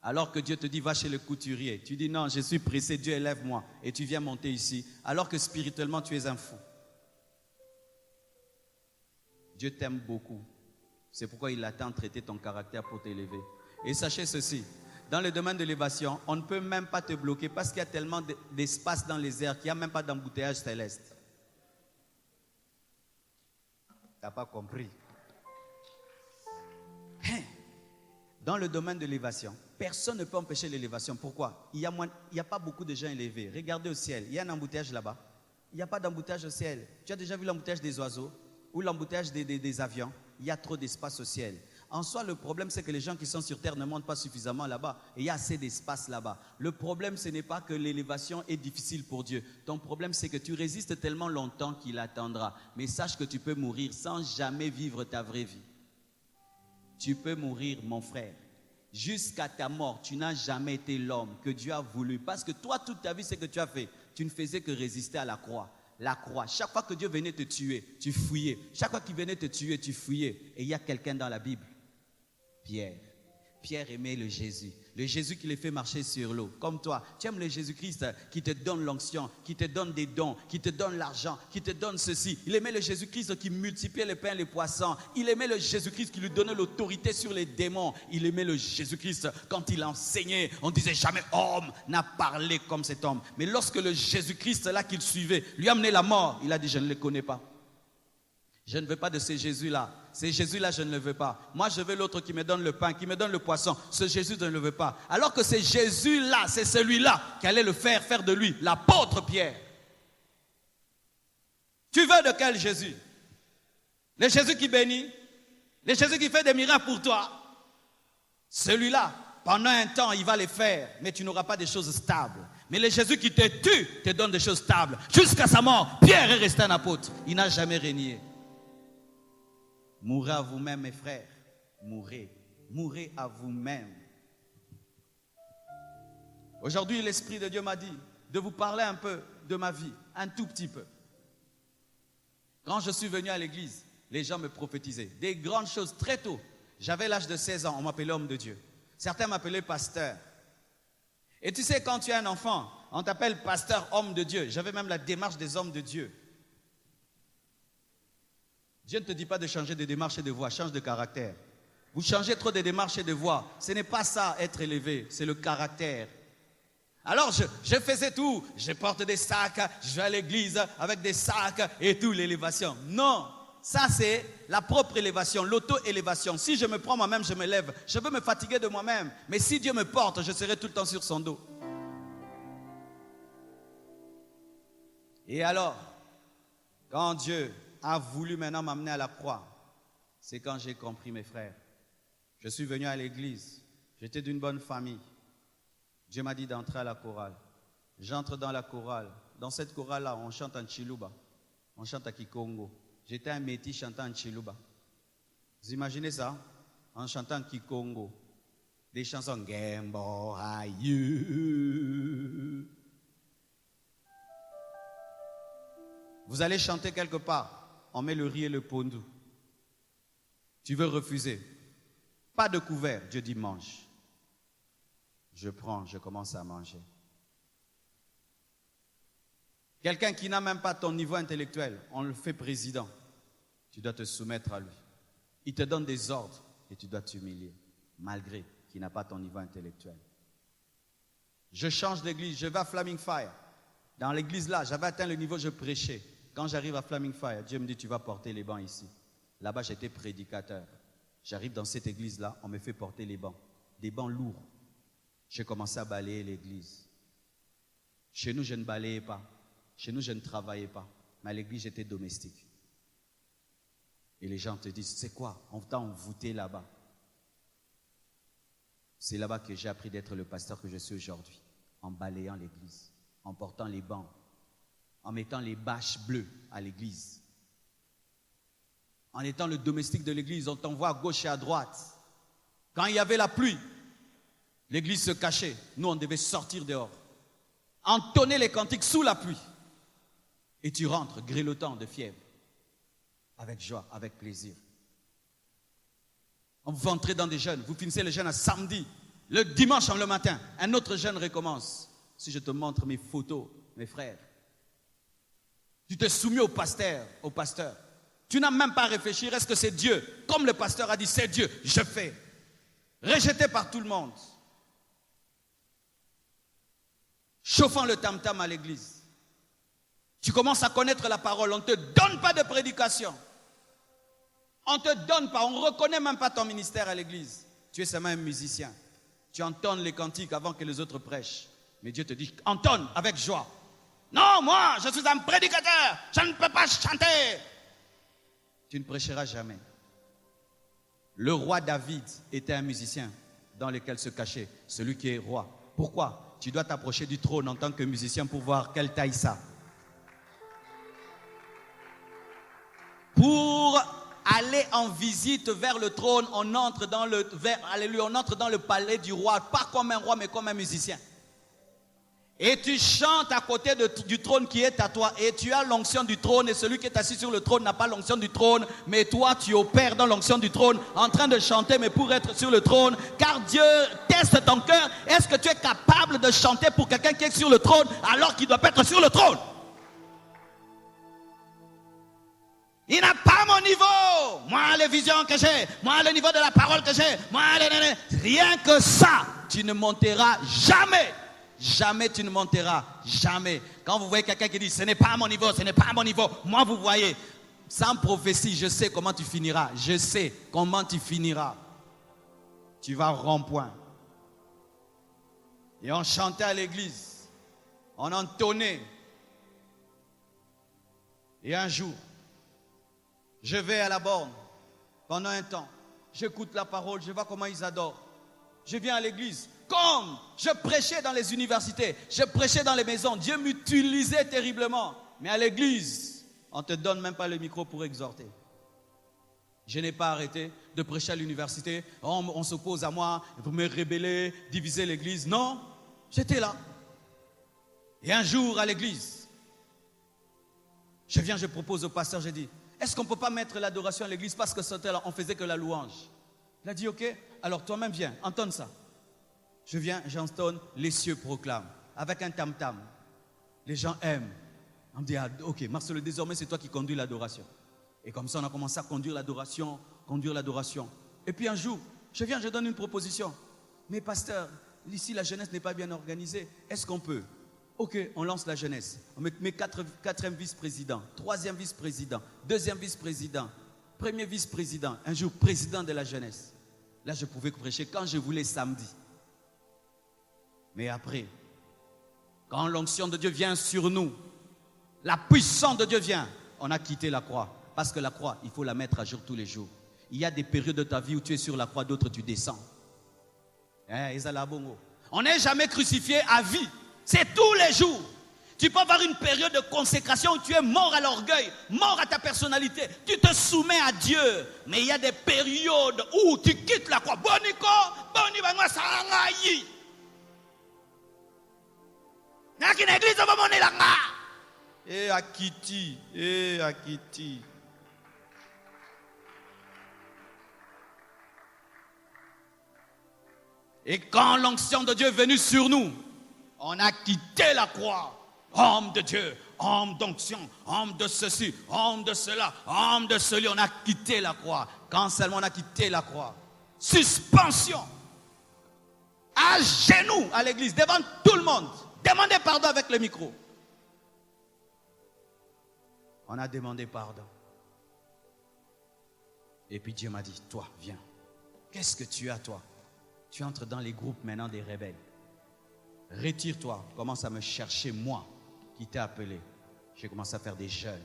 Alors que Dieu te dit, va chez le couturier. Tu dis, non, je suis pressé, Dieu élève-moi. Et tu viens monter ici, alors que spirituellement, tu es un fou. Dieu t'aime beaucoup. C'est pourquoi il attend de traiter ton caractère pour t'élever. Et sachez ceci, dans le domaine de l'élévation, on ne peut même pas te bloquer parce qu'il y a tellement d'espace dans les airs qu'il n'y a même pas d'embouteillage céleste. Tu n'as pas compris. Dans le domaine de l'élévation, personne ne peut empêcher l'élévation. Pourquoi? Il n'y a pas beaucoup de gens élevés. Regardez au ciel, il y a un embouteillage là-bas. Il n'y a pas d'embouteillage au ciel. Tu as déjà vu l'embouteillage des oiseaux ou l'embouteillage des avions? Il y a trop d'espace au ciel. En soi, le problème, c'est que les gens qui sont sur terre ne montent pas suffisamment là-bas. Et il y a assez d'espace là-bas. Le problème, ce n'est pas que l'élévation est difficile pour Dieu. Ton problème, c'est que tu résistes tellement longtemps qu'il attendra. Mais sache que tu peux mourir sans jamais vivre ta vraie vie. Tu peux mourir, mon frère. Jusqu'à ta mort, tu n'as jamais été l'homme que Dieu a voulu. Parce que toi, toute ta vie, c'est que tu as fait. Tu ne faisais que résister à la croix. La croix. Chaque fois que Dieu venait te tuer, tu fuyais. Chaque fois qu'il venait te tuer, tu fuyais. Et il y a quelqu'un dans la Bible, Pierre. Pierre aimait le Jésus qui les fait marcher sur l'eau. Comme toi, tu aimes le Jésus-Christ qui te donne l'onction, qui te donne des dons, qui te donne l'argent, qui te donne ceci. Il aimait le Jésus-Christ qui multipliait les pains et les poissons. Il aimait le Jésus-Christ qui lui donnait l'autorité sur les démons. Il aimait le Jésus-Christ quand il enseignait. On disait jamais homme n'a parlé comme cet homme. Mais lorsque le Jésus-Christ là qu'il suivait lui a amené la mort, il a dit je ne le connais pas. Je ne veux pas de ces Jésus-là. Ces Jésus-là, je ne le veux pas. Moi, je veux l'autre qui me donne le pain, qui me donne le poisson. Ce Jésus, je ne le veux pas. Alors que c'est Jésus-là, c'est celui-là qui allait le faire de lui, l'apôtre Pierre. Tu veux de quel Jésus? Le Jésus qui bénit? Le Jésus qui fait des miracles pour toi? Celui-là, pendant un temps, il va les faire, mais tu n'auras pas des choses stables. Mais le Jésus qui te tue, te donne des choses stables. Jusqu'à sa mort, Pierre est resté un apôtre. Il n'a jamais régné. Mourrez à vous-même, mes frères. Mourrez. Mourrez à vous-même. Aujourd'hui, l'Esprit de Dieu m'a dit de vous parler un peu de ma vie, un tout petit peu. Quand je suis venu à l'église, les gens me prophétisaient des grandes choses très tôt. J'avais l'âge de 16 ans, on m'appelait homme de Dieu. Certains m'appelaient pasteur. Et tu sais, quand tu es un enfant, on t'appelle pasteur, homme de Dieu. J'avais même la démarche des hommes de Dieu. Dieu ne te dit pas de changer de démarche et de voix, change de caractère. Vous changez trop de démarches et de voix. Ce n'est pas ça, être élevé, c'est le caractère. Alors, je faisais tout. Je porte des sacs, je vais à l'église avec des sacs et tout, l'élévation. Non, ça c'est la propre élévation, l'auto-élévation. Si je me prends moi-même, je me lève. Je peux me fatiguer de moi-même. Mais si Dieu me porte, je serai tout le temps sur son dos. Et alors, quand Dieu a voulu maintenant m'amener à la croix, c'est quand j'ai compris, mes frères. Je suis venu à l'église. J'étais d'une bonne famille. Dieu m'a dit d'entrer à la chorale. J'entre dans la chorale. Dans cette chorale-là, on chante en Chiluba. On chante à Kikongo. J'étais un métis chantant en Chiluba. Vous imaginez ça? En chantant en Kikongo. Des chansons Gembo Ayu. Vous allez chanter quelque part. On met le riz et le pondu. Tu veux refuser. Pas de couvert. Dieu dit mange. Je prends, je commence à manger. Quelqu'un qui n'a même pas ton niveau intellectuel, on le fait président. Tu dois te soumettre à lui. Il te donne des ordres et tu dois t'humilier, malgré qu'il n'a pas ton niveau intellectuel. Je change d'église, je vais à Flaming Fire. Dans l'église là, j'avais atteint le niveau, je prêchais. Quand j'arrive à Flaming Fire, Dieu me dit, tu vas porter les bancs ici. Là-bas, j'étais prédicateur. J'arrive dans cette église-là, on me fait porter les bancs. Des bancs lourds. J'ai commencé à balayer l'église. Chez nous, je ne balayais pas. Chez nous, je ne travaillais pas. Mais à l'église, j'étais domestique. Et les gens te disent, c'est quoi? On t'a envoûté là-bas. C'est là-bas que j'ai appris d'être le pasteur que je suis aujourd'hui. En balayant l'église, en portant les bancs, en mettant les bâches bleues à l'église. En étant le domestique de l'église, on t'envoie à gauche et à droite. Quand il y avait la pluie, l'église se cachait. Nous, on devait sortir dehors. Entonner les cantiques sous la pluie. Et tu rentres, grelottant de fièvre. Avec joie, avec plaisir. Vous entrez dans des jeûnes. Vous finissez le jeûne à samedi. Le dimanche, le matin, un autre jeûne recommence. Si je te montre mes photos, mes frères. Tu te soumets au pasteur. Tu n'as même pas à réfléchir. Est-ce que c'est Dieu? Comme le pasteur a dit, c'est Dieu. Je fais. Rejeté par tout le monde. Chauffant le tam-tam à l'église. Tu commences à connaître la parole. On ne te donne pas de prédication. On ne te donne pas. On ne reconnaît même pas ton ministère à l'église. Tu es seulement un musicien. Tu entonnes les cantiques avant que les autres prêchent. Mais Dieu te dit, entonne avec joie. Non, moi, je suis un prédicateur. Je ne peux pas chanter. Tu ne prêcheras jamais. Le roi David était un musicien dans lequel se cachait celui qui est roi. Pourquoi? Tu dois t'approcher du trône en tant que musicien pour voir quelle taille ça. Pour aller en visite vers le trône, on entre dans le palais du roi, pas comme un roi mais comme un musicien. Et tu chantes à côté du trône qui est à toi. Et tu as l'onction du trône. Et celui qui est assis sur le trône n'a pas l'onction du trône. Mais toi, tu opères dans l'onction du trône, en train de chanter, mais pour être sur le trône. Car Dieu teste ton cœur. Est-ce que tu es capable de chanter pour quelqu'un qui est sur le trône, alors qu'il doit pas être sur le trône? Il n'a pas mon niveau. Moi, les visions que j'ai. Moi, le niveau de la parole que j'ai. Moi, rien que ça, tu ne monteras jamais. Jamais tu ne monteras, jamais. Quand vous voyez quelqu'un qui dit, ce n'est pas mon niveau, ce n'est pas mon niveau. Moi, vous voyez, sans prophétie, je sais comment tu finiras. Je sais comment tu finiras. Tu vas rond-point. Et on chantait à l'église. On entonnait. Et un jour, je vais à la borne pendant un temps. J'écoute la parole, je vois comment ils adorent. Je viens à l'église. Comme je prêchais dans les universités, je prêchais dans les maisons, Dieu m'utilisait terriblement. Mais à l'église, on ne te donne même pas le micro pour exhorter. Je n'ai pas arrêté de prêcher à l'université. On s'oppose à moi pour me rebeller, diviser l'église. Non, j'étais là. Et un jour à l'église, je propose au pasteur, je dis, est-ce qu'on ne peut pas mettre l'adoration à l'église parce que c'était là, on faisait que la louange? Il a dit, ok, alors toi-même viens, entonne ça. Je viens, j'entonne, les cieux proclament, avec un tam-tam. Les gens aiment. On me dit, ah, ok, Marcelo, désormais c'est toi qui conduis l'adoration. Et comme ça, on a commencé à conduire l'adoration. Et puis un jour, je viens, je donne une proposition. Mais pasteur, ici la jeunesse n'est pas bien organisée. Est-ce qu'on peut? Ok, on lance la jeunesse. On met quatrième vice-président, troisième vice-président, deuxième vice-président, premier vice-président, un jour président de la jeunesse. Là, je pouvais prêcher quand je voulais samedi. Mais après, quand l'onction de Dieu vient sur nous, la puissance de Dieu vient, on a quitté la croix. Parce que la croix, il faut la mettre à jour tous les jours. Il y a des périodes de ta vie où tu es sur la croix, d'autres tu descends. On n'est jamais crucifié à vie. C'est tous les jours. Tu peux avoir une période de consécration où tu es mort à l'orgueil, mort à ta personnalité. Tu te soumets à Dieu. Mais il y a des périodes où tu quittes la croix. Akiti. Et quand l'onction de Dieu est venue sur nous, on a quitté la croix. Homme de Dieu, homme d'onction, homme de ceci, homme de cela, homme de celui. On a quitté la croix. Quand seulement on a quitté la croix. Suspension. À genoux à l'église, devant tout le monde. Demandez pardon avec le micro. On a demandé pardon. Et puis Dieu m'a dit, toi, viens. Qu'est-ce que tu as, toi? Tu entres dans les groupes maintenant des rebelles. Retire-toi. Commence à me chercher, moi, qui t'ai appelé. J'ai commencé à faire des jeûnes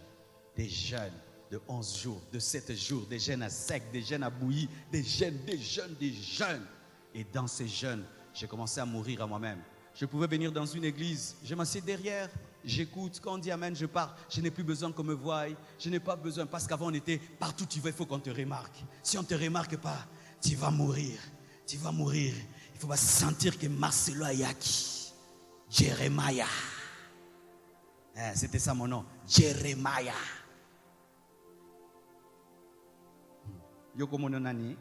de 11 jours, de 7 jours, des jeûnes à sec, des jeûnes à bouillie, des jeûnes. Et dans ces jeûnes, j'ai commencé à mourir à moi-même. Je pouvais venir dans une église, je m'assieds derrière, j'écoute, quand on dit amen, je pars. Je n'ai plus besoin qu'on me voie, je n'ai pas besoin, parce qu'avant on était, partout tu vas, il faut qu'on te remarque. Si on ne te remarque pas, tu vas mourir. Il faut pas sentir que Marcelo Ayaki, Jeremiah. C'était ça mon nom, Jeremiah. Yoko mono nani?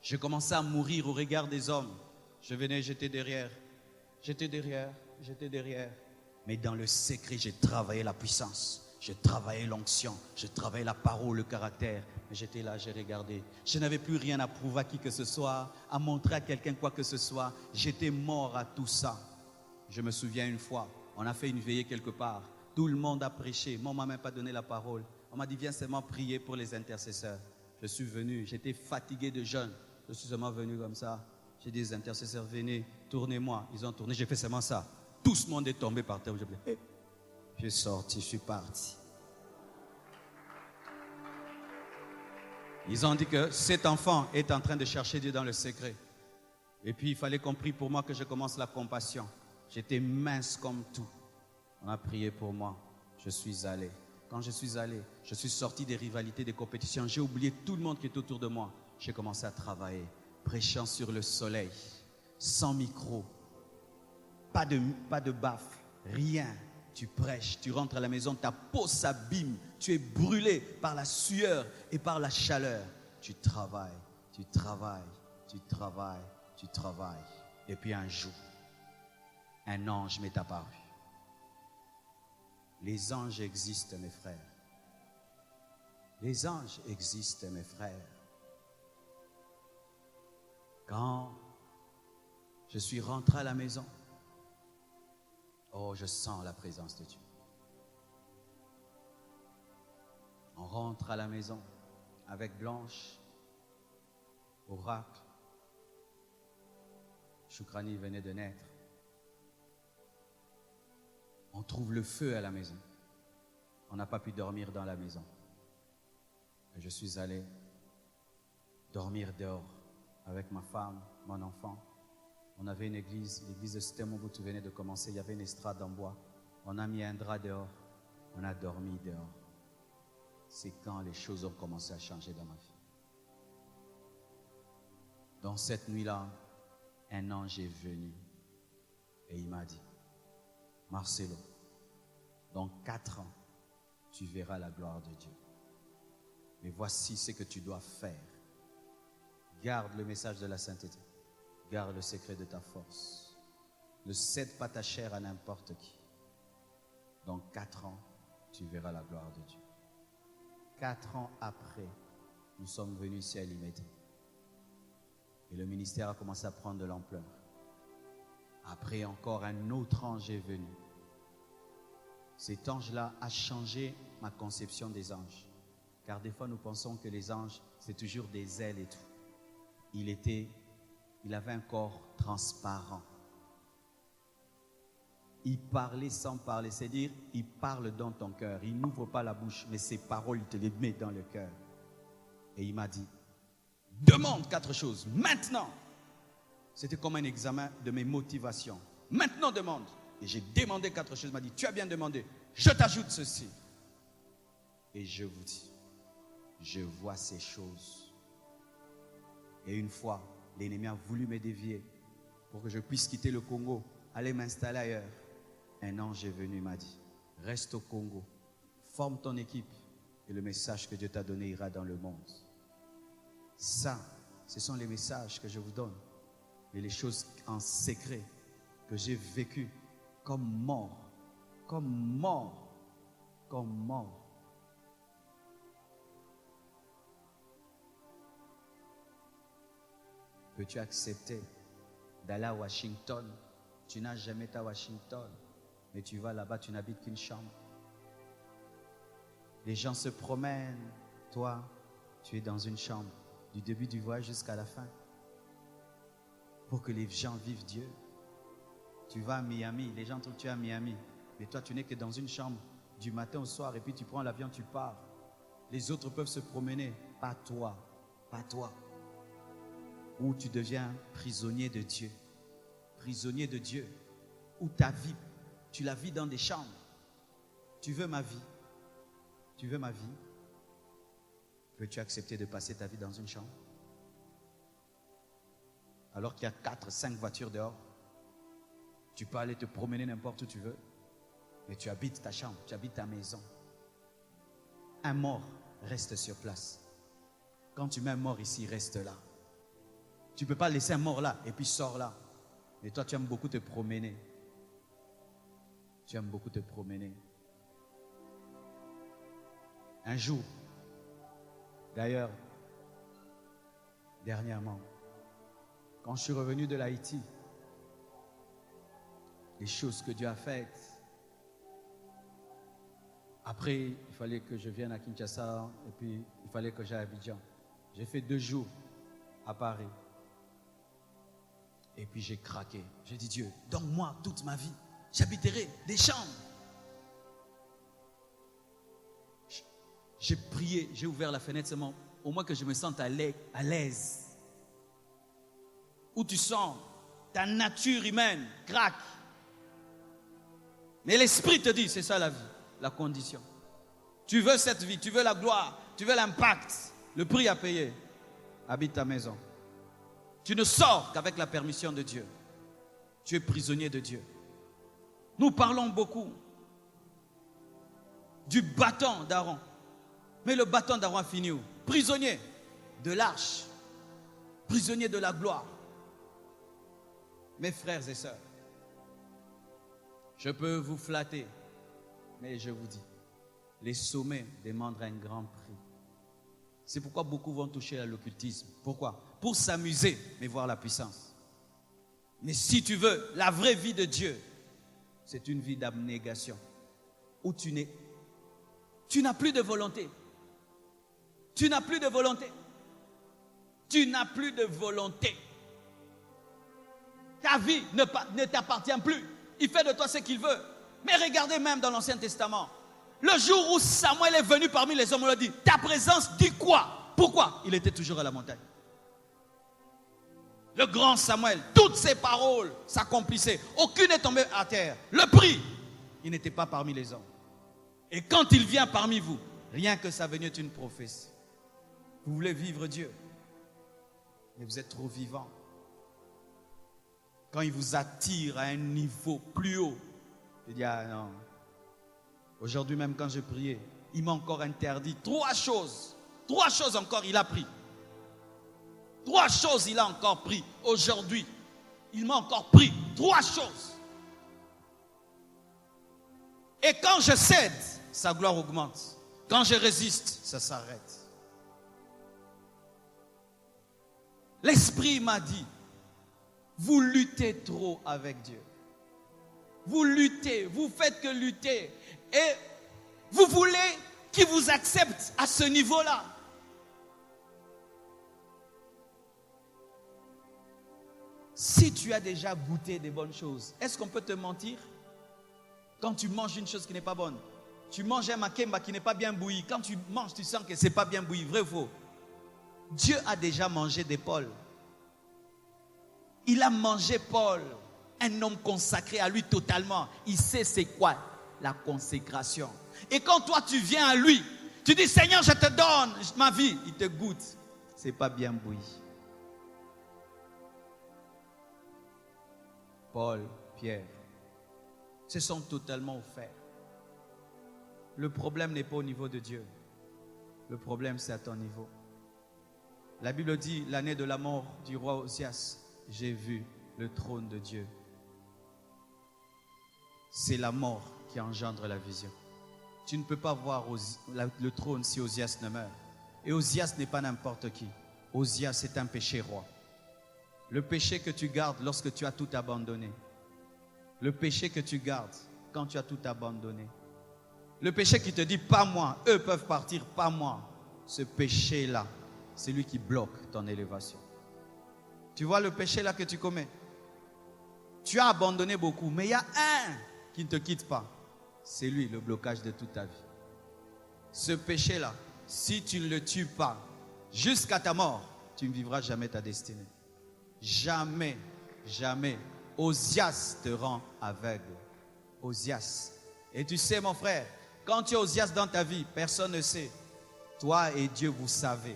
Je commençais à mourir au regard des hommes. Je venais, j'étais derrière. Mais dans le secret, j'ai travaillé la puissance. J'ai travaillé l'onction. J'ai travaillé la parole, le caractère. Mais j'étais là, j'ai regardé. Je n'avais plus rien à prouver à qui que ce soit, à montrer à quelqu'un quoi que ce soit. J'étais mort à tout ça. Je me souviens une fois, on a fait une veillée quelque part. Tout le monde a prêché. Moi, on ne m'a même pas donné la parole. On m'a dit, viens seulement prier pour les intercesseurs. Je suis venu, j'étais fatigué de jeûne. Je suis seulement venu comme ça. J'ai dit aux intercesseurs, venez, tournez-moi. Ils ont tourné, j'ai fait seulement ça. Tout le monde est tombé par terre. J'ai sorti, je suis parti. Ils ont dit que cet enfant est en train de chercher Dieu dans le secret. Et puis il fallait qu'on prie pour moi, que je commence la compassion. J'étais mince comme tout. On a prié pour moi. Je suis allé. Quand je suis allé, je suis sorti des rivalités, des compétitions. J'ai oublié tout le monde qui est autour de moi. J'ai commencé à travailler, prêchant sur le soleil, sans micro, pas de baffle, rien. Tu prêches, tu rentres à la maison, ta peau s'abîme, tu es brûlé par la sueur et par la chaleur. Tu travailles. Et puis un jour, un ange m'est apparu. Les anges existent, mes frères. Les anges existent, mes frères. Quand je suis rentré à la maison, oh, je sens la présence de Dieu. On rentre à la maison avec Blanche, Oracle. Choukrani venait de naître. On trouve le feu à la maison. On n'a pas pu dormir dans la maison. Et je suis allé dormir dehors avec ma femme, mon enfant. On avait une église, l'église de Stemmobutu venait de commencer. Il y avait une estrade en bois. On a mis un drap dehors. On a dormi dehors. C'est quand les choses ont commencé à changer dans ma vie. Dans cette nuit-là, un ange est venu et il m'a dit, Marcelo, dans 4 ans, tu verras la gloire de Dieu. Mais voici ce que tu dois faire. Garde le message de la sainteté. Garde le secret de ta force. Ne cède pas ta chair à n'importe qui. Dans 4 ans, tu verras la gloire de Dieu. 4 ans après, nous sommes venus ici à Limete. Et le ministère a commencé à prendre de l'ampleur. Après, encore un autre ange est venu. Cet ange-là a changé ma conception des anges. Car des fois, nous pensons que les anges, c'est toujours des ailes et tout. Il avait un corps transparent. Il parlait sans parler, c'est-à-dire, il parle dans ton cœur. Il n'ouvre pas la bouche, mais ses paroles, il te les met dans le cœur. Et il m'a dit, demande 4 choses, maintenant. C'était comme un examen de mes motivations. Maintenant, demande. Et j'ai demandé 4 choses. Il m'a dit, tu as bien demandé, je t'ajoute ceci. Et je vous dis, je vois ces choses. Et une fois, l'ennemi a voulu me dévier pour que je puisse quitter le Congo, aller m'installer ailleurs. Un ange est venu, m'a dit, reste au Congo, forme ton équipe et le message que Dieu t'a donné ira dans le monde. Ça, ce sont les messages que je vous donne et les choses en secret que j'ai vécues comme mort, comme mort, comme mort. Peux-tu accepter d'aller à Washington? Tu n'as jamais été à Washington, mais tu vas là-bas, tu n'habites qu'une chambre. Les gens se promènent, toi, tu es dans une chambre, du début du voyage jusqu'à la fin, pour que les gens vivent Dieu. Tu vas à Miami, les gens trouvent que tu es à Miami, mais toi, tu n'es que dans une chambre du matin au soir, et puis tu prends l'avion, tu pars. Les autres peuvent se promener, pas toi, pas toi. Où tu deviens prisonnier de Dieu. Prisonnier de Dieu. Où ta vie, tu la vis dans des chambres. Tu veux ma vie? Tu veux ma vie? Peux-tu accepter de passer ta vie dans une chambre? Alors qu'il y a 4, 5 voitures dehors. Tu peux aller te promener n'importe où tu veux. Mais tu habites ta chambre, tu habites ta maison. Un mort reste sur place. Quand tu mets un mort ici, il reste là. Tu ne peux pas laisser un mort là et puis sors là. Mais toi, tu aimes beaucoup te promener. Tu aimes beaucoup te promener. Un jour, d'ailleurs, dernièrement, quand je suis revenu de l'Haïti, les choses que Dieu a faites, après, il fallait que je vienne à Kinshasa et puis il fallait que j'aille à Abidjan. J'ai fait 2 jours à Paris. Et puis j'ai craqué. J'ai dit, Dieu, donne-moi toute ma vie. J'habiterai des chambres. J'ai prié, j'ai ouvert la fenêtre seulement, au moins que je me sente à l'aise. Où tu sens ta nature humaine craque. Mais l'esprit te dit, c'est ça la vie, la condition. Tu veux cette vie, tu veux la gloire, tu veux l'impact, le prix à payer. Habite ta maison. Tu ne sors qu'avec la permission de Dieu. Tu es prisonnier de Dieu. Nous parlons beaucoup du bâton d'Aaron. Mais le bâton d'Aaron a fini où? Prisonnier de l'arche. Prisonnier de la gloire. Mes frères et sœurs, je peux vous flatter, mais je vous dis, les sommets demandent un grand prix. C'est pourquoi beaucoup vont toucher à l'occultisme. Pourquoi? Pour s'amuser, mais voir la puissance. Mais si tu veux, la vraie vie de Dieu, c'est une vie d'abnégation. Où tu n'as plus de volonté. Tu n'as plus de volonté. Tu n'as plus de volonté. Ta vie ne t'appartient plus. Il fait de toi ce qu'il veut. Mais regardez même dans l'Ancien Testament. Le jour où Samuel est venu parmi les hommes, on lui a dit, ta présence dit quoi? Pourquoi? Il était toujours à la montagne. Le grand Samuel, toutes ses paroles s'accomplissaient. Aucune n'est tombée à terre. Le prix, il n'était pas parmi les hommes. Et quand il vient parmi vous, rien que ça venait une prophétie. Vous voulez vivre Dieu, mais vous êtes trop vivant. Quand il vous attire à un niveau plus haut, il dit, ah non. Aujourd'hui même quand je priais, il m'a encore interdit 3 choses. 3 choses encore, il a pris. 3 choses, il a encore pris. Aujourd'hui, il m'a encore pris 3 choses. Et quand je cède, sa gloire augmente. Quand je résiste, ça s'arrête. L'Esprit m'a dit, vous luttez trop avec Dieu. Vous luttez, vous faites que lutter. Et vous voulez qu'il vous accepte à ce niveau-là. Si tu as déjà goûté des bonnes choses, est-ce qu'on peut te mentir? Quand tu manges une chose qui n'est pas bonne, tu manges un makemba qui n'est pas bien bouilli. Quand tu manges, tu sens que ce n'est pas bien bouilli. Vrai ou faux? Dieu a déjà mangé des Paul. Il a mangé Paul, un homme consacré à lui totalement. Il sait c'est quoi la consécration. Et quand toi tu viens à lui, tu dis Seigneur, je te donne ma vie. Il te goûte. C'est pas bien bouilli. Paul, Pierre, se sont totalement offerts. Le problème n'est pas au niveau de Dieu. Le problème, c'est à ton niveau. La Bible dit, l'année de la mort du roi Osias, j'ai vu le trône de Dieu. C'est la mort qui engendre la vision. Tu ne peux pas voir le trône si Osias ne meurt. Et Osias n'est pas n'importe qui. Osias est un péché roi. Le péché que tu gardes lorsque tu as tout abandonné. Le péché que tu gardes quand tu as tout abandonné. Le péché qui te dit pas moi, eux peuvent partir, pas moi. Ce péché-là, c'est lui qui bloque ton élévation. Tu vois le péché là que tu commets? Tu as abandonné beaucoup, mais il y a un qui ne te quitte pas. C'est lui le blocage de toute ta vie. Ce péché-là, si tu ne le tues pas jusqu'à ta mort, tu ne vivras jamais ta destinée. Jamais, jamais. Osias te rend aveugle. Osias. Et tu sais mon frère, quand tu es Osias dans ta vie, personne ne sait. Toi et Dieu, vous savez.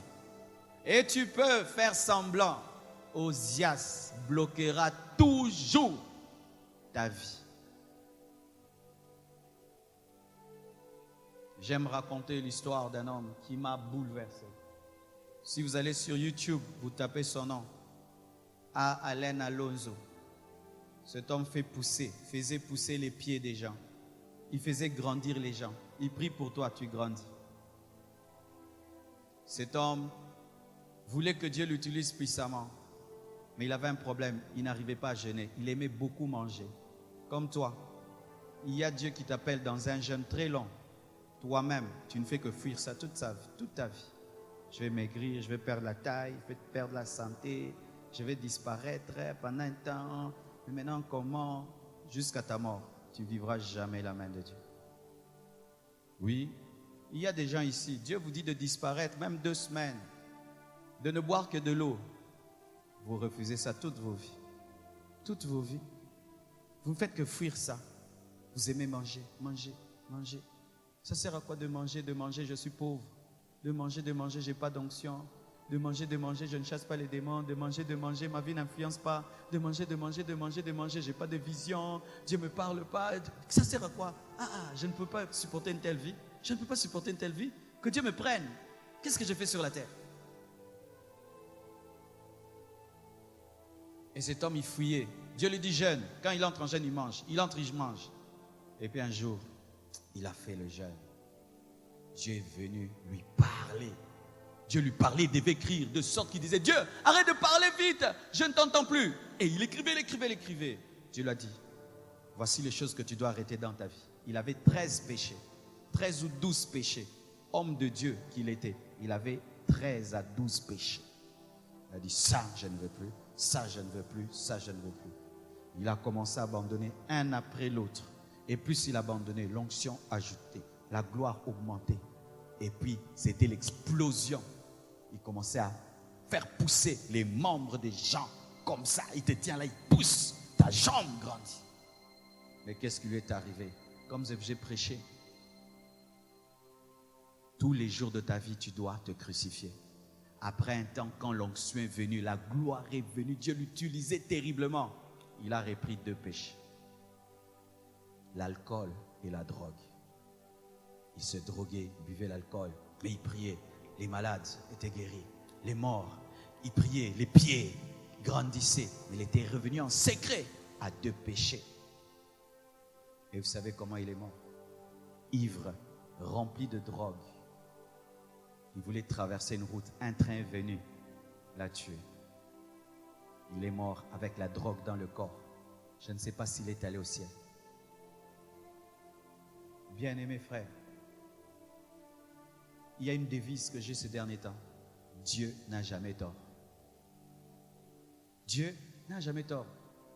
Et tu peux faire semblant. Osias bloquera toujours ta vie. J'aime raconter l'histoire d'un homme qui m'a bouleversé. Si vous allez sur YouTube, vous tapez son nom. Alain Alonso. Cet homme faisait pousser les pieds des gens. Il faisait grandir les gens. Il prie pour toi, tu grandis. Cet homme voulait que Dieu l'utilise puissamment. Mais il avait un problème, il n'arrivait pas à jeûner. Il aimait beaucoup manger. Comme toi, il y a Dieu qui t'appelle dans un jeûne très long. Toi-même, tu ne fais que fuir ça toute ta vie. Je vais maigrir, je vais perdre la taille, je vais perdre la santé, je vais disparaître pendant un temps. Mais maintenant, comment? Jusqu'à ta mort, tu ne vivras jamais la main de Dieu. Oui, il y a des gens ici, Dieu vous dit de disparaître, même 2 semaines, de ne boire que de l'eau. Vous refusez ça toutes vos vies. Toutes vos vies. Vous ne faites que fuir ça. Vous aimez manger, manger, manger. Ça sert à quoi de manger, je suis pauvre. De manger, je n'ai pas d'onction. De manger, je ne chasse pas les démons. De manger, ma vie n'influence pas. De manger, je n'ai pas de vision. Dieu ne me parle pas. Ça sert à quoi? Je ne peux pas supporter une telle vie. Je ne peux pas supporter une telle vie. Que Dieu me prenne. Qu'est-ce que je fais sur la terre? Et cet homme, il fouillait. Dieu lui dit jeûne. Quand il entre en jeûne, il mange. Il entre, il mange. Et puis un jour, il a fait le jeûne. Dieu est venu lui parler. Dieu lui parlait, il devait écrire de sorte qu'il disait Dieu, arrête de parler vite, je ne t'entends plus. Et il écrivait. Dieu lui a dit, voici les choses que tu dois arrêter dans ta vie. Il avait 13 péchés, 13 ou 12 péchés. Homme de Dieu qu'il était, il avait 13 à 12 péchés. Il a dit, ça je ne veux plus, ça je ne veux plus, ça je ne veux plus. Il a commencé à abandonner un après l'autre. Et plus il abandonnait, l'onction ajoutait, la gloire augmentait. Et puis, c'était l'explosion. Il commençait à faire pousser les membres des gens comme ça. Il te tient là, il pousse, ta jambe grandit. Mais qu'est-ce qui lui est arrivé? Comme j'ai prêché, tous les jours de ta vie, tu dois te crucifier. Après un temps, quand l'onction est venue, la gloire est venue, Dieu l'utilisait terriblement. Il a repris 2 péchés. L'alcool et la drogue. il se droguait, il buvait l'alcool, mais il priait. Les malades étaient guéris, les morts, il priait, les pieds grandissaient. Il était revenu en secret à 2 péchés. Et vous savez comment il est mort? Ivre, rempli de drogue. Il voulait traverser une route, un train est venu l'a tué. Il est mort avec la drogue dans le corps. Je ne sais pas s'il est allé au ciel. Bien-aimés frères, il y a une devise que j'ai ces derniers temps. Dieu n'a jamais tort. Dieu n'a jamais tort.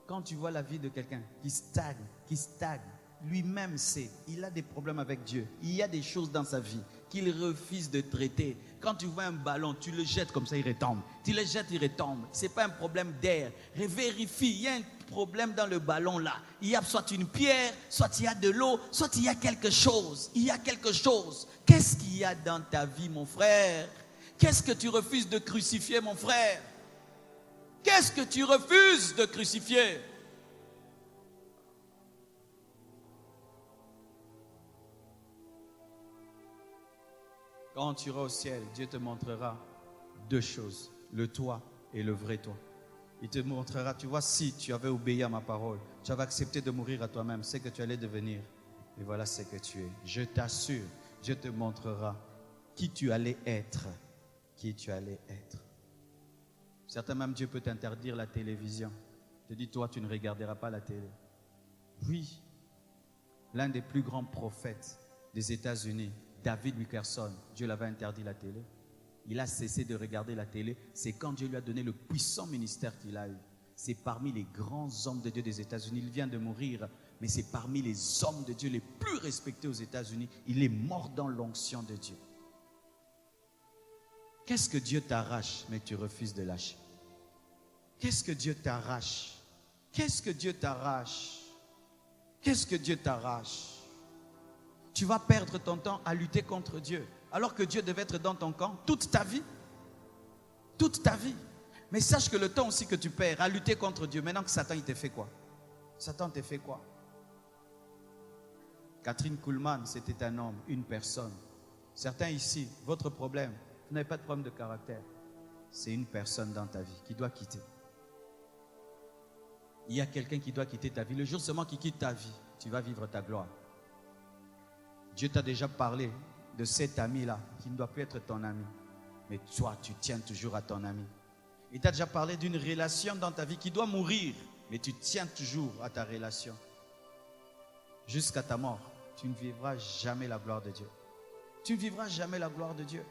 Quand tu vois la vie de quelqu'un qui stagne, lui-même sait, il a des problèmes avec Dieu. Il y a des choses dans sa vie qu'il refuse de traiter. Quand tu vois un ballon, tu le jettes comme ça, il retombe. Tu le jettes, il retombe. Ce n'est pas un problème d'air. Vérifie, il y a un problème dans le ballon là. Il y a soit une pierre, soit il y a de l'eau, soit il y a quelque chose. Il y a quelque chose. Qu'est-ce qu'il y a dans ta vie, mon frère? Qu'est-ce que tu refuses de crucifier, mon frère? Qu'est-ce que tu refuses de crucifier? Quand tu iras au ciel, Dieu te montrera 2 choses, le toi et le vrai toi. Il te montrera, tu vois, si tu avais obéi à ma parole, tu avais accepté de mourir à toi-même, c'est que tu allais devenir. Et voilà ce que tu es. Je t'assure, Dieu te montrera qui tu allais être. Qui tu allais être. Certains même, Dieu peut t'interdire la télévision. Il te dit, toi, tu ne regarderas pas la télé. Oui, l'un des plus grands prophètes des États-Unis, David Wilkerson, Dieu l'avait interdit la télé. Il a cessé de regarder la télé. C'est quand Dieu lui a donné le puissant ministère qu'il a eu. C'est parmi les grands hommes de Dieu des États-Unis. Il vient de mourir, mais c'est parmi les hommes de Dieu les plus respectés aux États-Unis. Il est mort dans l'onction de Dieu. Qu'est-ce que Dieu t'arrache, mais tu refuses de lâcher? Qu'est-ce que Dieu t'arrache? Qu'est-ce que Dieu t'arrache? Qu'est-ce que Dieu t'arrache? Tu vas perdre ton temps à lutter contre Dieu, alors que Dieu devait être dans ton camp toute ta vie. Toute ta vie. Mais sache que le temps aussi que tu perds à lutter contre Dieu, maintenant que Satan, il t'a fait quoi? Satan t'a fait quoi? Catherine Kuhlman, c'était un homme, une personne. Certains ici, votre problème, vous n'avez pas de problème de caractère. C'est une personne dans ta vie qui doit quitter. Il y a quelqu'un qui doit quitter ta vie. Le jour seulement qu'il quitte ta vie, tu vas vivre ta gloire. Dieu t'a déjà parlé de cet ami-là qui ne doit plus être ton ami. Mais toi, tu tiens toujours à ton ami. Il t'a déjà parlé d'une relation dans ta vie qui doit mourir. Mais tu tiens toujours à ta relation. Jusqu'à ta mort, tu ne vivras jamais la gloire de Dieu. Tu ne vivras jamais la gloire de Dieu.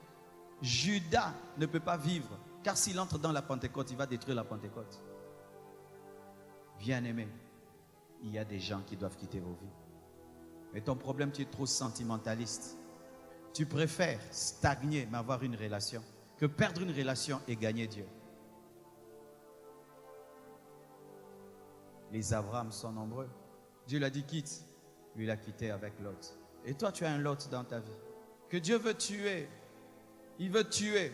Judas ne peut pas vivre, car s'il entre dans la Pentecôte, il va détruire la Pentecôte. Bien-aimé, il y a des gens qui doivent quitter vos vies. Mais ton problème, tu es trop sentimentaliste. Tu préfères stagner, mais avoir une relation, que perdre une relation et gagner Dieu. Les Abraham sont nombreux. Dieu l'a dit quitte. Lui, il a quitté avec Lot. Et toi, tu as un Lot dans ta vie que Dieu veut tuer. Il veut tuer.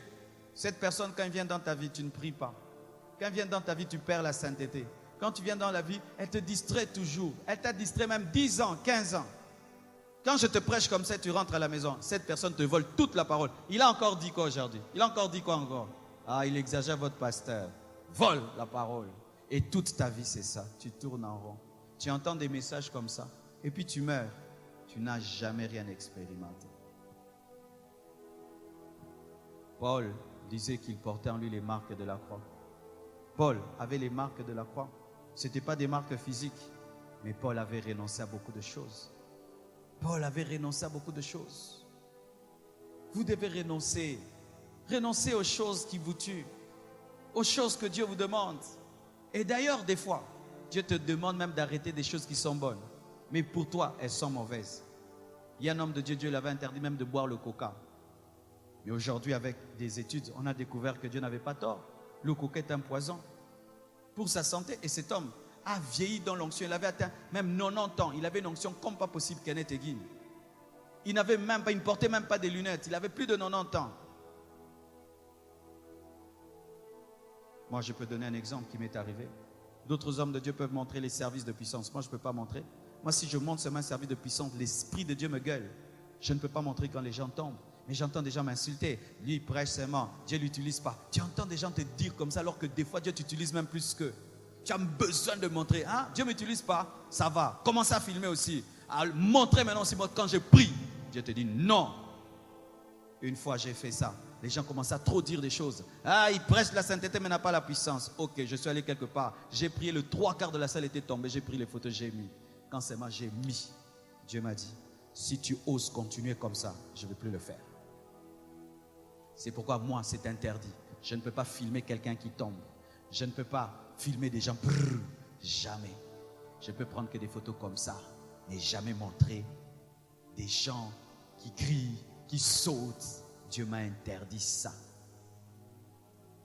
Cette personne, quand elle vient dans ta vie, tu ne pries pas. Quand elle vient dans ta vie, tu perds la sainteté. Quand tu viens dans la vie, elle te distrait toujours. Elle t'a distrait même 10 ans, 15 ans. Quand je te prêche comme ça, tu rentres à la maison. Cette personne te vole toute la parole. Il a encore dit quoi aujourd'hui? Il a encore dit quoi encore? Ah, il exagère votre pasteur. Vole la parole. Et toute ta vie, c'est ça. Tu tournes en rond. Tu entends des messages comme ça. Et puis tu meurs. Tu n'as jamais rien expérimenté. Paul disait qu'il portait en lui les marques de la croix. Paul avait les marques de la croix. Ce n'étaient pas des marques physiques. Mais Paul avait renoncé à beaucoup de choses. Paul avait renoncé à beaucoup de choses. Vous devez renoncer. Renoncer aux choses qui vous tuent. Aux choses que Dieu vous demande. Et d'ailleurs, des fois, Dieu te demande même d'arrêter des choses qui sont bonnes. Mais pour toi, elles sont mauvaises. Il y a un homme de Dieu, Dieu l'avait interdit même de boire le coca. Mais aujourd'hui, avec des études, on a découvert que Dieu n'avait pas tort. Le coca est un poison pour sa santé. Et cet homme a vieilli dans l'onction. Il avait atteint même 90 ans. Il avait une onction comme pas possible, Kenneth Hagin. Il ne portait même pas des lunettes. Il avait plus de 90 ans. Moi, je peux donner un exemple qui m'est arrivé. D'autres hommes de Dieu peuvent montrer les services de puissance. Moi, je ne peux pas montrer. Moi, si je montre seulement un service de puissance, l'Esprit de Dieu me gueule. Je ne peux pas montrer quand les gens tombent. Mais j'entends des gens m'insulter. Lui, il prêche seulement. Dieu ne l'utilise pas. Tu entends des gens te dire comme ça alors que des fois, Dieu t'utilise même plus qu'eux. Tu as besoin de montrer. Hein? Dieu ne m'utilise pas. Ça va. Commence à filmer aussi. À montrer maintenant aussi, moi, quand je prie. Dieu te dit non. Une fois, j'ai fait ça. Les gens commencent à trop dire des choses. Ah, il prêche la sainteté mais n'a pas la puissance. Ok, je suis allé quelque part. J'ai prié, le 3/4 de la salle était tombé. J'ai pris les photos, j'ai mis. Quand c'est moi, j'ai mis. Dieu m'a dit, si tu oses continuer comme ça, je ne vais plus le faire. C'est pourquoi moi, c'est interdit. Je ne peux pas filmer quelqu'un qui tombe. Je ne peux pas filmer des gens. Jamais. Je peux prendre que des photos comme ça, mais jamais montrer des gens qui crient, qui sautent. Dieu m'a interdit ça.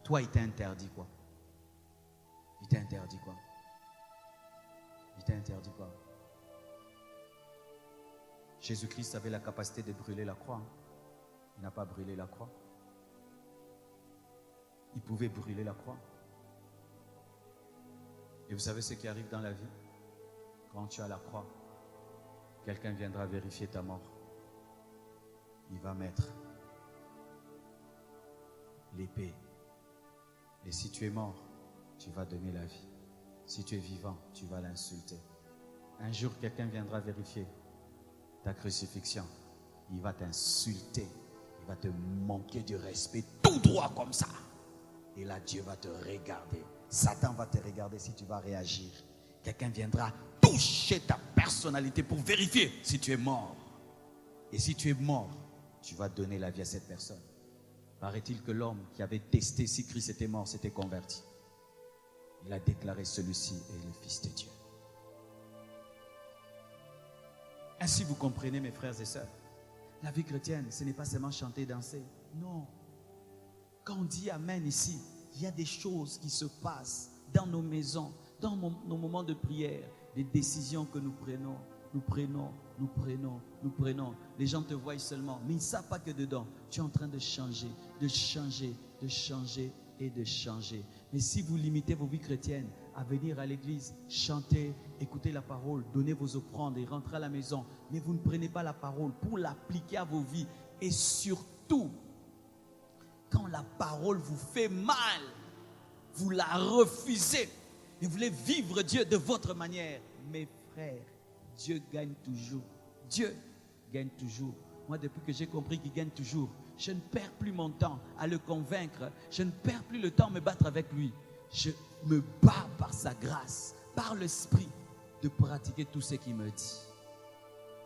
Toi, il t'a interdit quoi? Il t'a interdit quoi? Il t'a interdit quoi? Jésus-Christ avait la capacité de brûler la croix. Il n'a pas brûlé la croix. Il pouvait brûler la croix. Et vous savez ce qui arrive dans la vie? Quand tu as la croix, quelqu'un viendra vérifier ta mort. Il va mettre l'épée. Et si tu es mort, tu vas donner la vie. Si tu es vivant, tu vas l'insulter. Un jour, quelqu'un viendra vérifier ta crucifixion. Il va t'insulter. Il va te manquer du respect tout droit comme ça. Et là, Dieu va te regarder. Satan va te regarder si tu vas réagir. Quelqu'un viendra toucher ta personnalité pour vérifier si tu es mort. Et si tu es mort, tu vas donner la vie à cette personne. Paraît-il que l'homme qui avait testé si Christ était mort s'était converti. Il a déclaré celui-ci est le Fils de Dieu. Ainsi vous comprenez mes frères et sœurs. La vie chrétienne, ce n'est pas seulement chanter et danser. Non. Quand on dit Amen ici, il y a des choses qui se passent dans nos maisons, dans nos moments de prière, des décisions que nous prenons. Les gens te voient seulement, mais ils ne savent pas que dedans, tu es en train de changer. Mais si vous limitez vos vies chrétiennes à venir à l'église, chanter, écouter la parole, donner vos offrandes et rentrer à la maison, mais vous ne prenez pas la parole pour l'appliquer à vos vies, et surtout, quand la parole vous fait mal, vous la refusez et vous voulez vivre Dieu de votre manière, mes frères, Dieu gagne toujours. Dieu gagne toujours. Moi, depuis que j'ai compris qu'il gagne toujours, je ne perds plus mon temps à le convaincre. Je ne perds plus le temps à me battre avec lui. Je me bats par sa grâce, par l'esprit, de pratiquer tout ce qu'il me dit.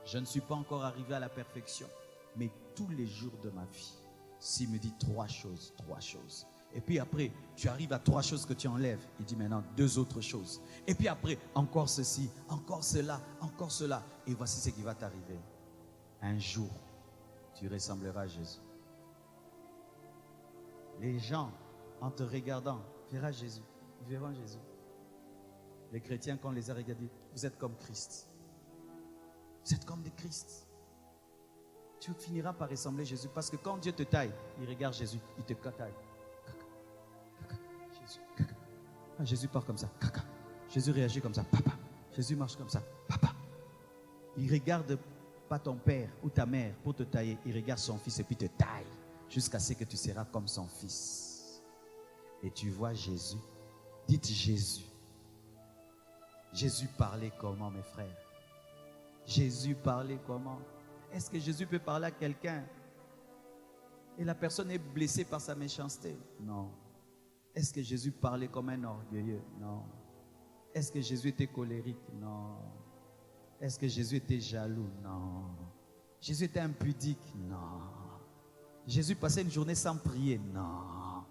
Je ne suis pas encore arrivé à la perfection, mais tous les jours de ma vie, s'il me dit trois choses. Et puis après, tu arrives à 3 choses que tu enlèves. Il dit maintenant 2 autres choses. Et puis après, encore ceci, encore cela. Et voici ce qui va t'arriver. Un jour, tu ressembleras à Jésus. Les gens, en te regardant, verront Jésus. Ils verront Jésus. Les chrétiens, quand on les a regardés, vous êtes comme Christ. Vous êtes comme des Christ. Tu finiras par ressembler à Jésus. Parce que quand Dieu te taille, il regarde Jésus, il te taille. Ah, Jésus part comme ça, caca. Jésus réagit comme ça, papa. Jésus marche comme ça, papa. Il regarde pas ton père ou ta mère pour te tailler. Il regarde son fils et puis te taille jusqu'à ce que tu seras comme son fils. Et tu vois Jésus. Dites Jésus. Jésus parlait comment, mes frères? Jésus parlait comment? Est-ce que Jésus peut parler à quelqu'un et la personne est blessée par sa méchanceté? Non. Est-ce que Jésus parlait comme un orgueilleux? Non. Est-ce que Jésus était colérique? Non. Est-ce que Jésus était jaloux? Non. Jésus était impudique? Non. Jésus passait une journée sans prier? Non.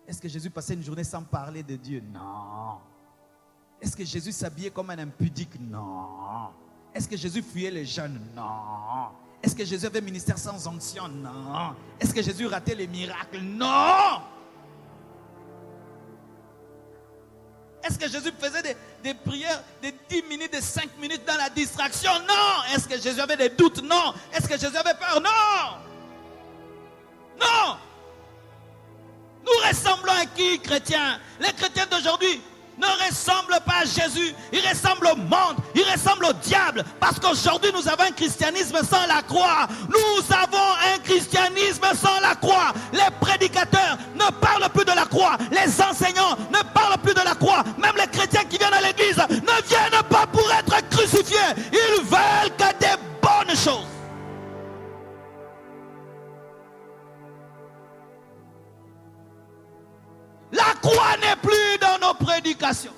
Est-ce que Jésus passait une journée sans parler de Dieu? Non. Est-ce que Jésus s'habillait comme un impudique? Non. Est-ce que Jésus fuyait les jeunes? Non. Est-ce que Jésus avait un ministère sans onction? Non. Est-ce que Jésus ratait les miracles? Non. Est-ce que Jésus faisait des prières de 10 minutes, de 5 minutes dans la distraction? Non. Est-ce que Jésus avait des doutes? Non. Est-ce que Jésus avait peur? Non. Non. Nous ressemblons à qui, chrétiens? Les chrétiens d'aujourd'hui, ne ressemble pas à Jésus. Il ressemble au monde, il ressemble au diable. Parce qu'aujourd'hui, nous avons un christianisme sans la croix. Nous avons un christianisme sans la croix. Les prédicateurs ne parlent plus de la croix. Les enseignants ne parlent plus de la croix. Même les chrétiens qui viennent à l'église ne viennent pas pour être crucifiés. Ils veulent que des bonnes choses. La croix n'est plus dans nos prédications.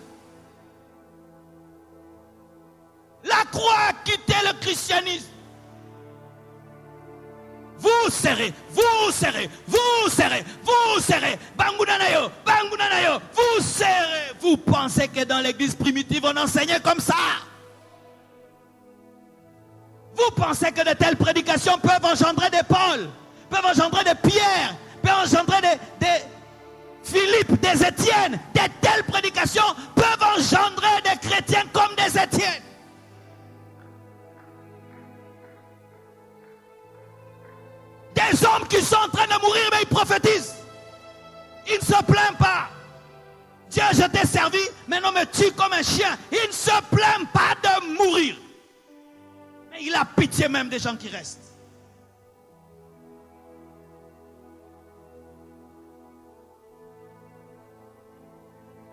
La croix a quitté le christianisme. Vous serrez, vous serrez, vous serrez, vous serrez. Bangunanayo, bangunanayo, vous serrez. Vous pensez que dans l'église primitive, on enseignait comme ça? Vous pensez que de telles prédications peuvent engendrer des Paul, peuvent engendrer des Pierre, peuvent engendrer des Philippe, des Étienne, de telles prédications peuvent engendrer des chrétiens comme des Étienne. Des hommes qui sont en train de mourir, mais ils prophétisent. Ils ne se plaignent pas. Dieu, je t'ai servi, maintenant me tue comme un chien. Ils ne se plaignent pas de mourir. Mais il a pitié même des gens qui restent.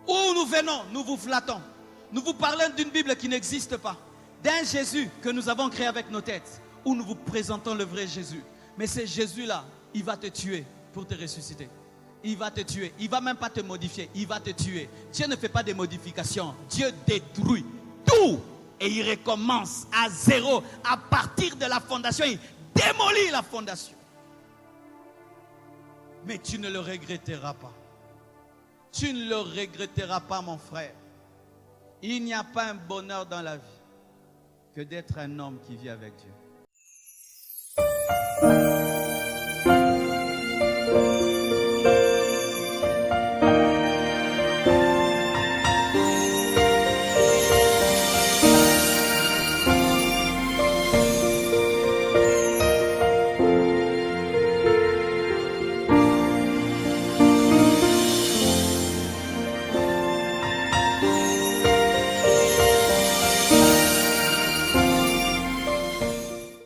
Où nous venons, nous vous flattons. Nous vous parlons d'une Bible qui n'existe pas. D'un Jésus que nous avons créé avec nos têtes. Où nous vous présentons le vrai Jésus. Mais ce Jésus-là, il va te tuer pour te ressusciter. Il va te tuer. Il ne va même pas te modifier. Il va te tuer. Dieu ne fait pas de modifications. Dieu détruit tout. Et il recommence à zéro. À partir de la fondation, il démolit la fondation. Mais tu ne le regretteras pas. Tu ne le regretteras pas, mon frère. Il n'y a pas un bonheur dans la vie que d'être un homme qui vit avec Dieu.